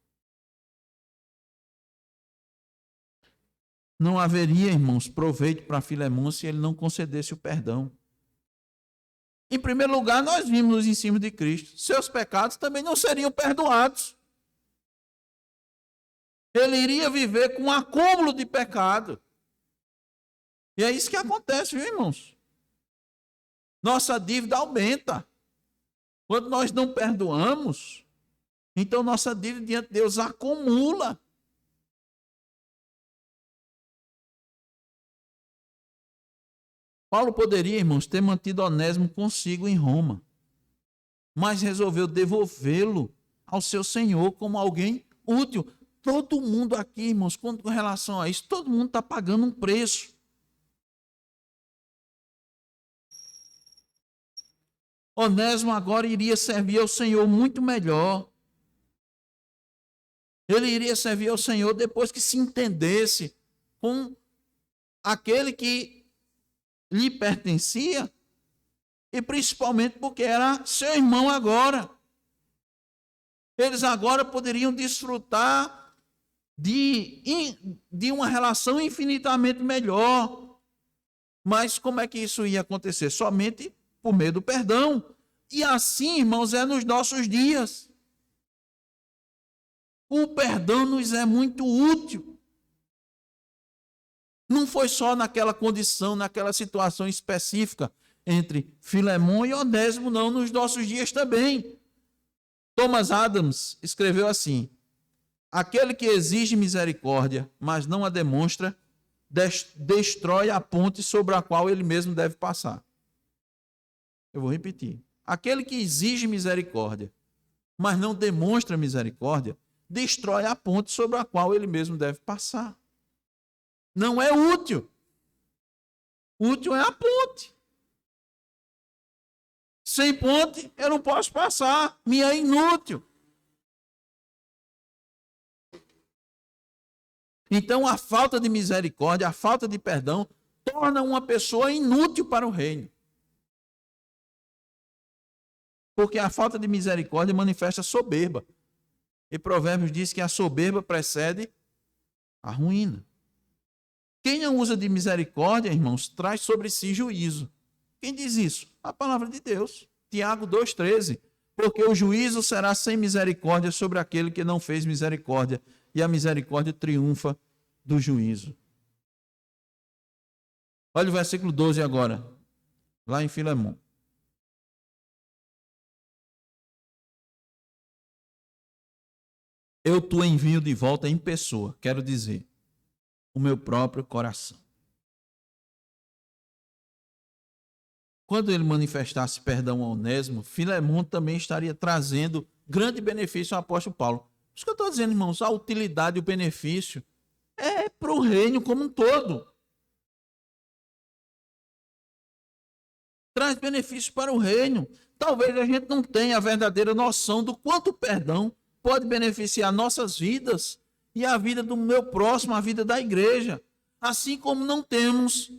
S1: Não haveria, irmãos, proveito para Filemão se ele não concedesse o perdão. Em primeiro lugar, nós vimos nos ensinos de Cristo. Seus pecados também não seriam perdoados. Ele iria viver com um acúmulo de pecado. E é isso que acontece, viu, irmãos? Nossa dívida aumenta. Quando nós não perdoamos, então nossa dívida diante de Deus acumula. Paulo poderia, irmãos, ter mantido Onésimo consigo em Roma, mas resolveu devolvê-lo ao seu Senhor como alguém útil. Todo mundo aqui, irmãos, com relação a isso, todo mundo está pagando um preço. Onésimo agora iria servir ao Senhor muito melhor. Ele iria servir ao Senhor depois que se entendesse com aquele que lhe pertencia, e principalmente porque era seu irmão agora. Eles agora poderiam desfrutar de uma relação infinitamente melhor. Mas como é que isso ia acontecer? Somente por meio do perdão. E assim, irmãos, é nos nossos dias. O perdão nos é muito útil. Não foi só naquela condição, naquela situação específica entre Filemão e Onésimo, não, nos nossos dias também. Thomas Adams escreveu assim: aquele que exige misericórdia, mas não a demonstra, destrói a ponte sobre a qual ele mesmo deve passar. Eu vou repetir. Aquele que exige misericórdia, mas não demonstra misericórdia, destrói a ponte sobre a qual ele mesmo deve passar. Não é útil. Útil é a ponte. Sem ponte, eu não posso passar. Me é inútil. Então, a falta de misericórdia, a falta de perdão, torna uma pessoa inútil para o reino. Porque a falta de misericórdia manifesta soberba. E Provérbios diz que a soberba precede a ruína. Quem não usa de misericórdia, irmãos, traz sobre si juízo. Quem diz isso? A palavra de Deus. Tiago 2,13. Porque o juízo será sem misericórdia sobre aquele que não fez misericórdia, e a misericórdia triunfa do juízo. Olha o versículo 12 agora, lá em Filemão. Eu te envio de volta em pessoa, quero dizer, o meu próprio coração. Quando ele manifestasse perdão a Onésimo, Filemão também estaria trazendo grande benefício ao apóstolo Paulo. Por isso que eu estou dizendo, irmãos, a utilidade e o benefício é para o reino como um todo. Traz benefício para o reino. Talvez a gente não tenha a verdadeira noção do quanto o perdão pode beneficiar nossas vidas e a vida do meu próximo, a vida da igreja. Assim como não temos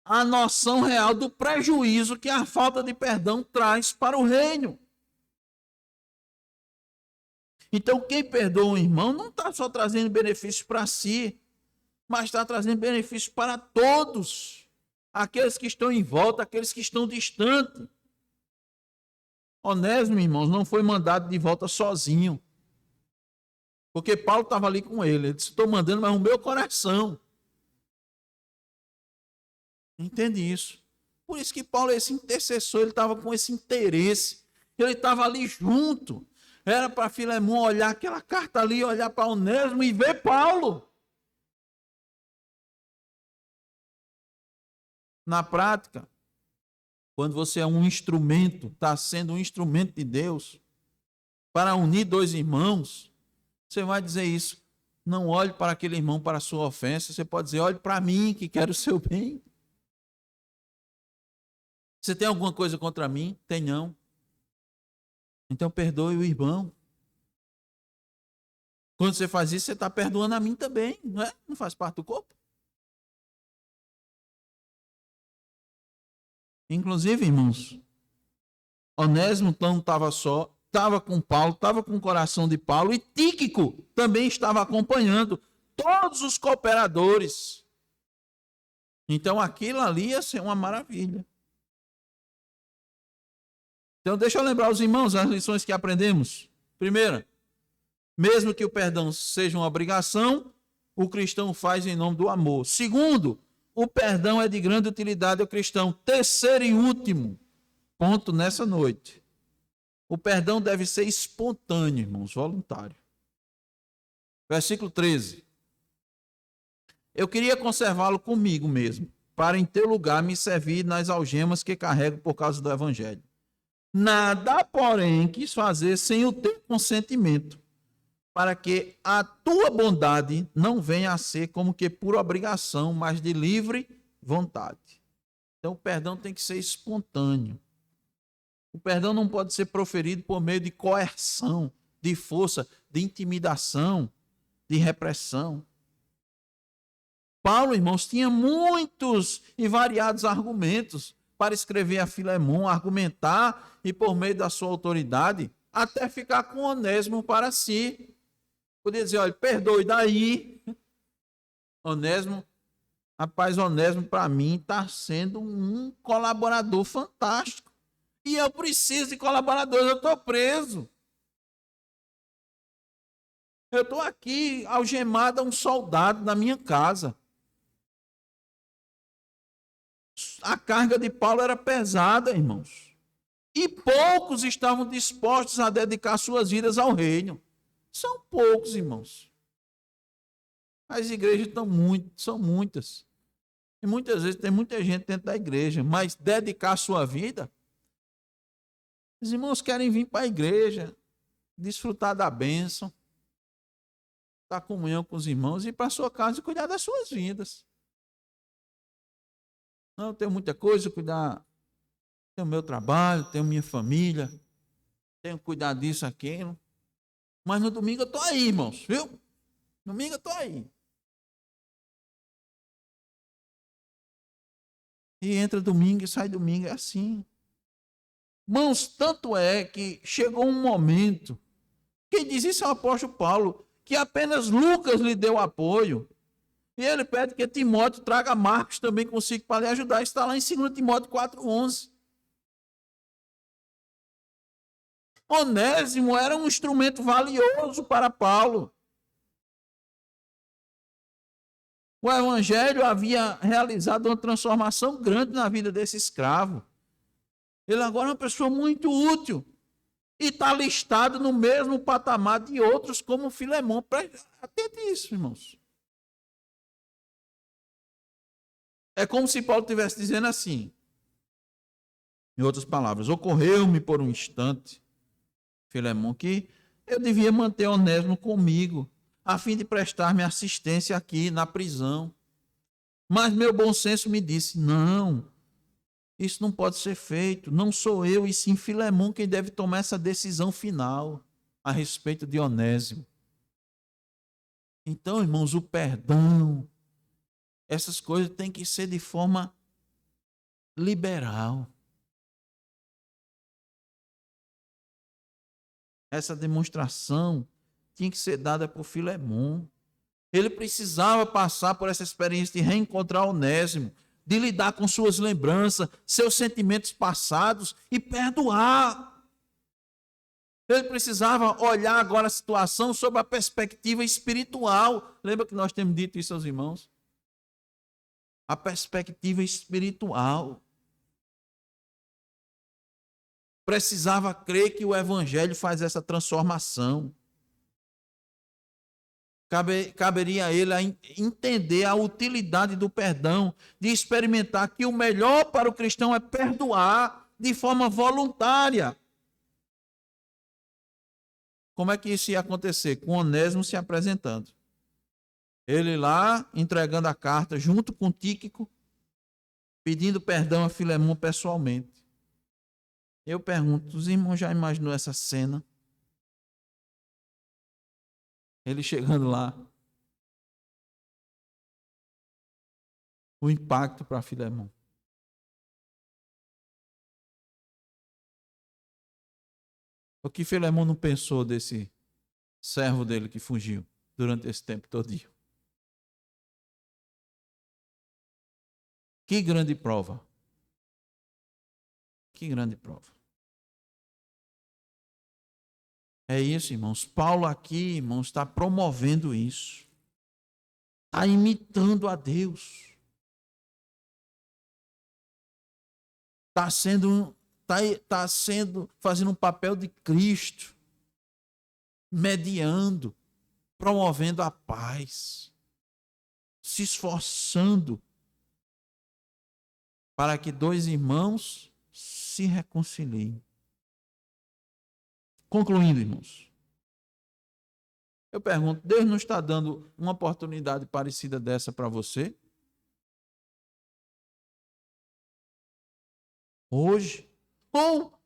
S1: a noção real do prejuízo que a falta de perdão traz para o reino. Então, quem perdoa um irmão não está só trazendo benefícios para si, mas está trazendo benefícios para todos. Aqueles que estão em volta, aqueles que estão distantes. Onésimo, irmãos, não foi mandado de volta sozinho. Porque Paulo estava ali com ele. Ele disse, estou mandando, mas o meu coração. Entende isso? Por isso que Paulo é esse intercessor, ele estava com esse interesse. Ele estava ali junto. Era para Filemão olhar aquela carta ali, olhar para Onésimo e ver Paulo. Na prática, quando você é um instrumento, está sendo um instrumento de Deus, para unir dois irmãos, você vai dizer isso. Não olhe para aquele irmão para a sua ofensa, você pode dizer, olhe para mim que quero o seu bem. Você tem alguma coisa contra mim? Tem não. Então perdoe o irmão. Quando você faz isso, você está perdoando a mim também, não é? Não faz parte do corpo? Inclusive, irmãos, Onésimo não estava só, estava com Paulo, estava com o coração de Paulo, e Tíquico também estava acompanhando todos os cooperadores. Então aquilo ali ia ser uma maravilha. Então deixa eu lembrar os irmãos as lições que aprendemos. Primeira, mesmo que o perdão seja uma obrigação, o cristão faz em nome do amor. Segundo, o perdão é de grande utilidade ao cristão. Terceiro e último ponto nessa noite. O perdão deve ser espontâneo, irmãos, voluntário. Versículo 13. Eu queria conservá-lo comigo mesmo, para em teu lugar me servir nas algemas que carrego por causa do evangelho. Nada, porém, quis fazer sem o teu consentimento, para que a tua bondade não venha a ser como que por obrigação, mas de livre vontade. Então, o perdão tem que ser espontâneo. O perdão não pode ser proferido por meio de coerção, de força, de intimidação, de repressão. Paulo, irmãos, tinha muitos e variados argumentos para escrever a Filemão, argumentar e por meio da sua autoridade, até ficar com Onésimo para si. Podia dizer, olha, perdoe daí. Onésimo, rapaz, Onésimo para mim está sendo um colaborador fantástico. E eu preciso de colaboradores, eu estou preso. Eu estou aqui algemado a um soldado na minha casa. A carga de Paulo era pesada, irmãos. E poucos estavam dispostos a dedicar suas vidas ao reino. São poucos, irmãos. As igrejas são muitas. E muitas vezes tem muita gente dentro da igreja, mas dedicar a sua vida, os irmãos querem vir para a igreja, desfrutar da bênção, da comunhão com os irmãos, ir para a sua casa e cuidar das suas vidas. Não, eu tenho muita coisa, cuidar, tenho meu trabalho, tenho minha família, tenho que cuidar disso, aquilo. Mas no domingo eu estou aí, irmãos, viu? Domingo eu estou aí. E entra domingo e sai domingo, é assim. Irmãos, tanto é que chegou um momento, quem diz isso é o apóstolo Paulo, que apenas Lucas lhe deu apoio. E ele pede que Timóteo traga Marcos também consigo para lhe ajudar. Está lá em 2 Timóteo 4,11. Onésimo era um instrumento valioso para Paulo. O evangelho havia realizado uma transformação grande na vida desse escravo. Ele agora é uma pessoa muito útil. E está listado no mesmo patamar de outros, como Filemão. Atente isso, irmãos. É como se Paulo estivesse dizendo assim, em outras palavras, ocorreu-me por um instante, Filemão, que eu devia manter Onésimo comigo, a fim de prestar-me assistência aqui na prisão. Mas meu bom senso me disse, não, isso não pode ser feito, não sou eu, e sim Filemão quem deve tomar essa decisão final a respeito de Onésimo. Então, irmãos, o perdão, essas coisas têm que ser de forma liberal. Essa demonstração tinha que ser dada por Filemão. Ele precisava passar por essa experiência de reencontrar Onésimo, de lidar com suas lembranças, seus sentimentos passados e perdoar. Ele precisava olhar agora a situação sob a perspectiva espiritual. Lembra que nós temos dito isso aos irmãos? A perspectiva espiritual. Precisava crer que o evangelho faz essa transformação. Caberia a ele entender a utilidade do perdão, de experimentar que o melhor para o cristão é perdoar de forma voluntária. Como é que isso ia acontecer? Com Onésimo se apresentando. Ele lá, entregando a carta junto com Tíquico, pedindo perdão a Filemão pessoalmente. Eu pergunto, os irmãos já imaginou essa cena? Ele chegando lá. O impacto para Filemão. O que Filemão não pensou desse servo dele que fugiu durante esse tempo todinho? Que grande prova. Que grande prova. É isso, irmãos. Paulo aqui, irmãos, está promovendo isso. Está imitando a Deus. Está fazendo um papel de Cristo, mediando, promovendo a paz, se esforçando para que dois irmãos se reconciliem. Concluindo, irmãos, eu pergunto, Deus não está dando uma oportunidade parecida dessa para você? Hoje? Ou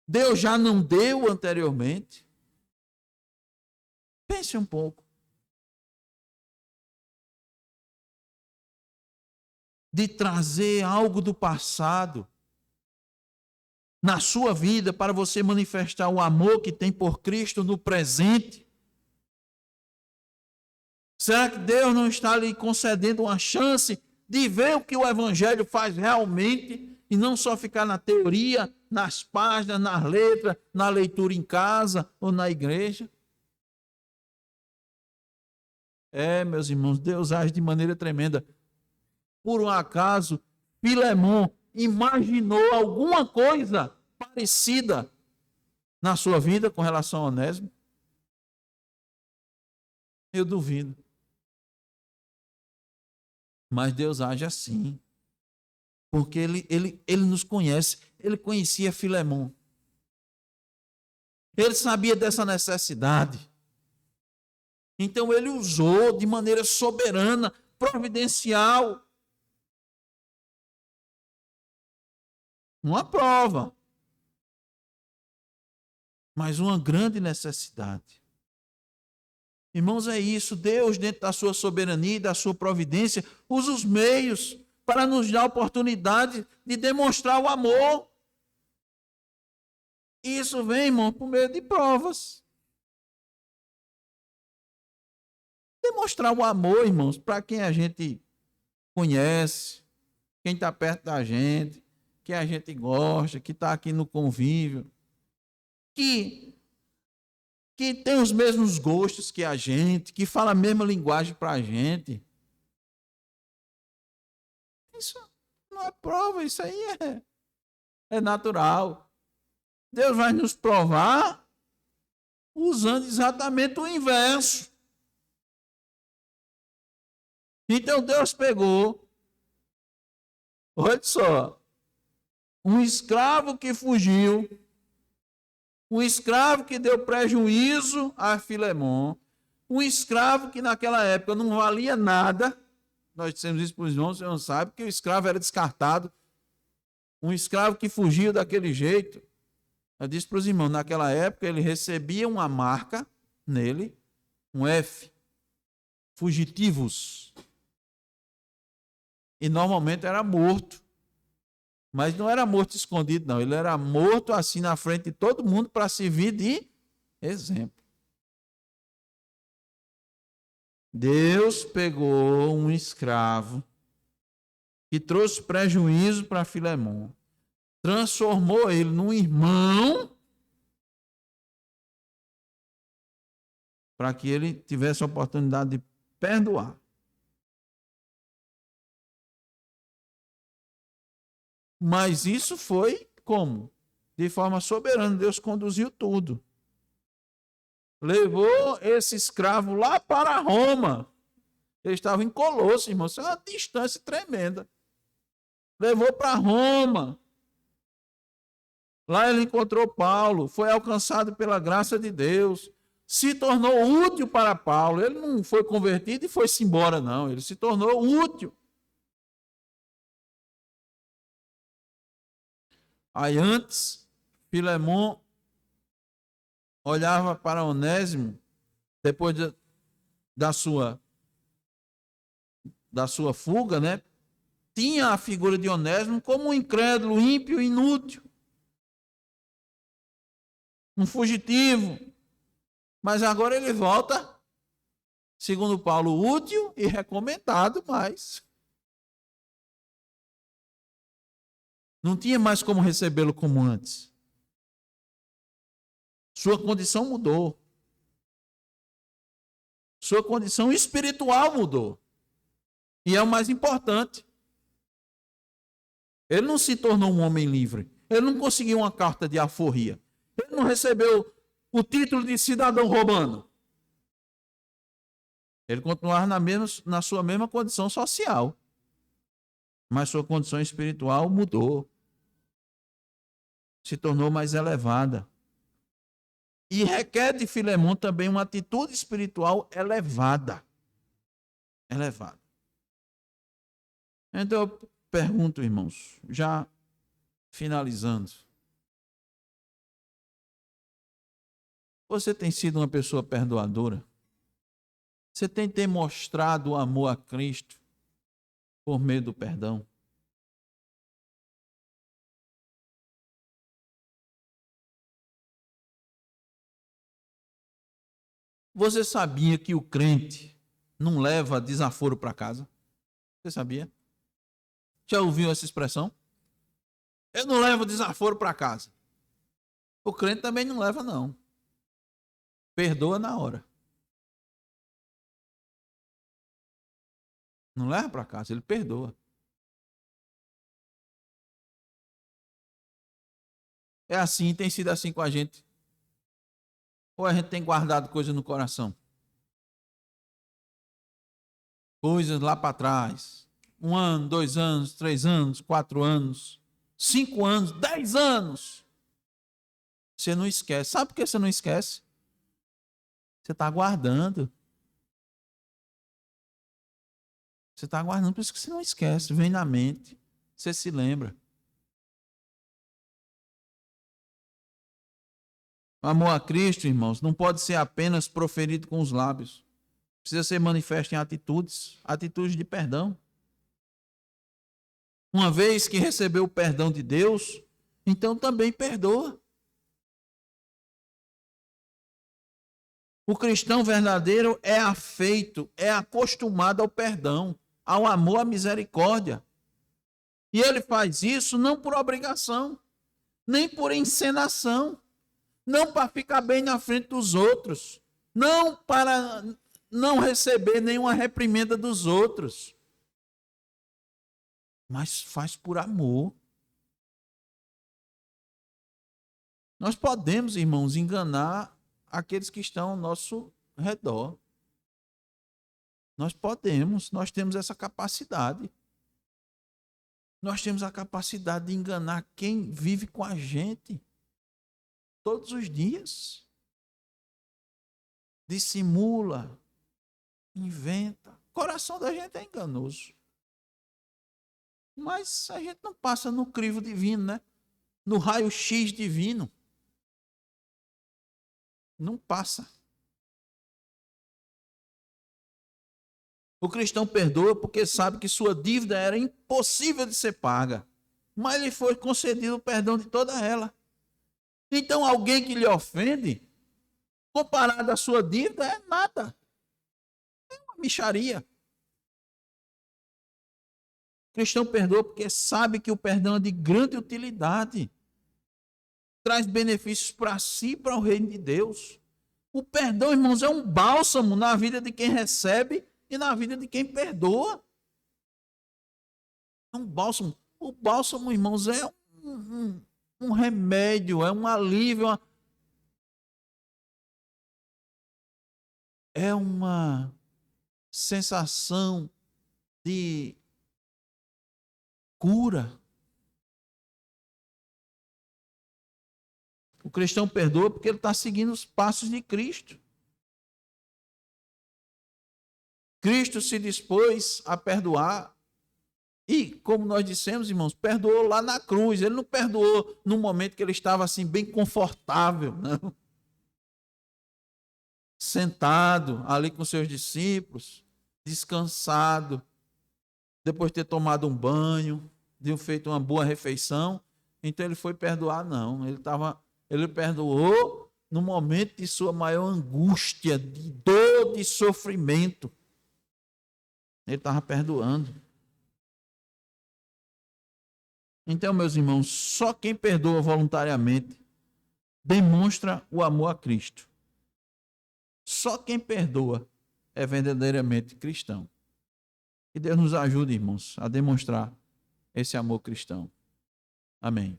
S1: Deus já não deu anteriormente? Pense um pouco. De trazer algo do passado na sua vida para você manifestar o amor que tem por Cristo no presente. Será que Deus não está lhe concedendo uma chance de ver o que o Evangelho faz realmente e não só ficar na teoria, nas páginas, nas letras, na leitura em casa ou na igreja? Meus irmãos, Deus age de maneira tremenda. Por um acaso, Filemão imaginou alguma coisa parecida na sua vida com relação a Onésimo? Eu duvido. Mas Deus age assim. Porque ele nos conhece. Ele conhecia Filemão. Ele sabia dessa necessidade. Então ele usou de maneira soberana, providencial, uma prova, mas uma grande necessidade. Irmãos, é isso. Deus, dentro da sua soberania e da sua providência, usa os meios para nos dar a oportunidade de demonstrar o amor. E isso vem, irmão, por meio de provas. Demonstrar o amor, irmãos, para quem a gente conhece, quem está perto da gente, quem a gente gosta, que está aqui no convívio, que tem os mesmos gostos que a gente, que fala a mesma linguagem para a gente. Isso não é prova, isso aí é natural. Deus vai nos provar usando exatamente o inverso. Então Deus pegou, olha só, um escravo que fugiu, um escravo que deu prejuízo a Filemão, um escravo que naquela época não valia nada. Nós dissemos isso para os irmãos, você não sabe, que o escravo era descartado. Um escravo que fugiu daquele jeito. Eu disse para os irmãos, naquela época ele recebia uma marca nele, um F, fugitivos. E normalmente era morto. Mas não era morto escondido, não. Ele era morto assim na frente de todo mundo para servir de exemplo. Deus pegou um escravo que trouxe prejuízo para Filemão, transformou ele num irmão para que ele tivesse a oportunidade de perdoar. Mas isso foi como? De forma soberana, Deus conduziu tudo. Levou esse escravo lá para Roma. Ele estava em Colosso, irmão. Isso é uma distância tremenda. Levou para Roma. Lá ele encontrou Paulo. Foi alcançado pela graça de Deus. Se tornou útil para Paulo. Ele não foi convertido e foi-se embora, não. Ele se tornou útil. Aí antes, Filemon olhava para Onésimo, depois da sua fuga, né? Tinha a figura de Onésimo como um incrédulo, ímpio, inútil, um fugitivo. Mas agora ele volta, segundo Paulo, útil e recomendado, mas não tinha mais como recebê-lo como antes. Sua condição mudou. Sua condição espiritual mudou. E é o mais importante. Ele não se tornou um homem livre. Ele não conseguiu uma carta de alforria. Ele não recebeu o título de cidadão romano. Ele continuava na sua mesma condição social. Mas sua condição espiritual mudou. Se tornou mais elevada. E requer de Filemon também uma atitude espiritual elevada. Elevada. Então eu pergunto, irmãos, já finalizando. Você tem sido uma pessoa perdoadora? Você tem demonstrado o amor a Cristo por meio do perdão? Você sabia que o crente não leva desaforo para casa? Você sabia? Já ouviu essa expressão? Eu não levo desaforo para casa. O crente também não leva, não. Perdoa na hora. Não leva para casa, ele perdoa. É assim, tem sido assim com a gente. Ou a gente tem guardado coisas no coração? Coisas lá para trás. 1 ano, 2 anos, 3 anos, 4 anos, 5 anos, 10 anos. Você não esquece. Sabe por que você não esquece? Você está guardando. Você está guardando, por isso que você não esquece. Vem na mente. Você se lembra. O amor a Cristo, irmãos, não pode ser apenas proferido com os lábios. Precisa ser manifesto em atitudes. Atitudes de perdão. Uma vez que recebeu o perdão de Deus, então também perdoa. O cristão verdadeiro é afeito, é acostumado ao perdão, ao amor, à misericórdia. E ele faz isso não por obrigação, nem por encenação, não para ficar bem na frente dos outros, não para não receber nenhuma reprimenda dos outros, mas faz por amor. Nós podemos, irmãos, enganar aqueles que estão ao nosso redor. Nós podemos, nós temos essa capacidade. Nós temos a capacidade de enganar quem vive com a gente todos os dias. Dissimula, inventa. O coração da gente é enganoso. Mas a gente não passa no crivo divino, né? No raio-x divino. Não passa. O cristão perdoa porque sabe que sua dívida era impossível de ser paga. Mas lhe foi concedido o perdão de toda ela. Então alguém que lhe ofende, comparado à sua dívida, é nada. É uma mixaria. O cristão perdoa porque sabe que o perdão é de grande utilidade. Traz benefícios para si e para o reino de Deus. O perdão, irmãos, é um bálsamo na vida de quem recebe e na vida de quem perdoa. É um bálsamo. O bálsamo, irmãos, é um remédio, é um alívio. É uma sensação de cura. O cristão perdoa porque ele está seguindo os passos de Cristo. Cristo se dispôs a perdoar E, como nós dissemos, irmãos, perdoou lá na cruz. Ele não perdoou no momento que ele estava assim, bem confortável, não. Sentado ali com seus discípulos, descansado, depois de ter tomado um banho, de ter feito uma boa refeição. Então ele foi perdoar, não. Ele perdoou no momento de sua maior angústia, de dor, de sofrimento. Ele estava perdoando. Então, meus irmãos, só quem perdoa voluntariamente demonstra o amor a Cristo. Só quem perdoa é verdadeiramente cristão. Que Deus nos ajude, irmãos, a demonstrar esse amor cristão. Amém.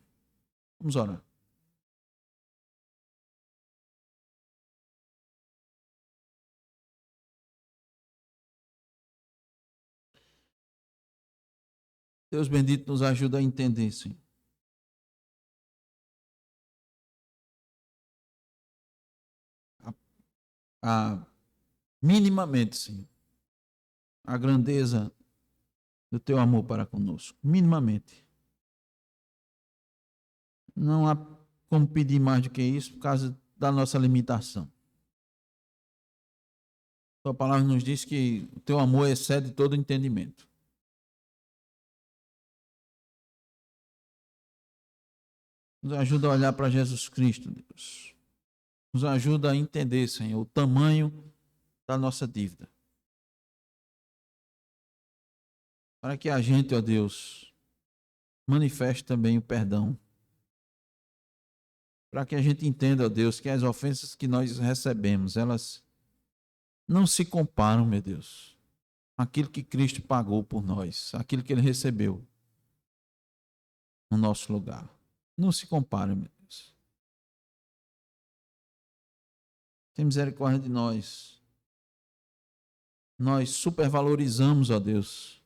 S1: Vamos orar. Deus bendito nos ajuda a entender, Senhor. Minimamente, Senhor, a grandeza do teu amor para conosco. Minimamente. Não há como pedir mais do que isso por causa da nossa limitação. Tua palavra nos diz que o teu amor excede todo entendimento. Nos ajuda a olhar para Jesus Cristo, Deus. Nos ajuda a entender, Senhor, o tamanho da nossa dívida. Para que a gente, ó Deus, manifeste também o perdão. Para que a gente entenda, ó Deus, que as ofensas que nós recebemos, elas não se comparam, meu Deus, àquilo que Cristo pagou por nós, aquilo que Ele recebeu no nosso lugar. Não se compara, meu Deus. Tem misericórdia de nós. Nós supervalorizamos, ó Deus,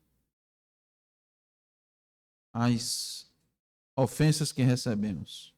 S1: as ofensas que recebemos.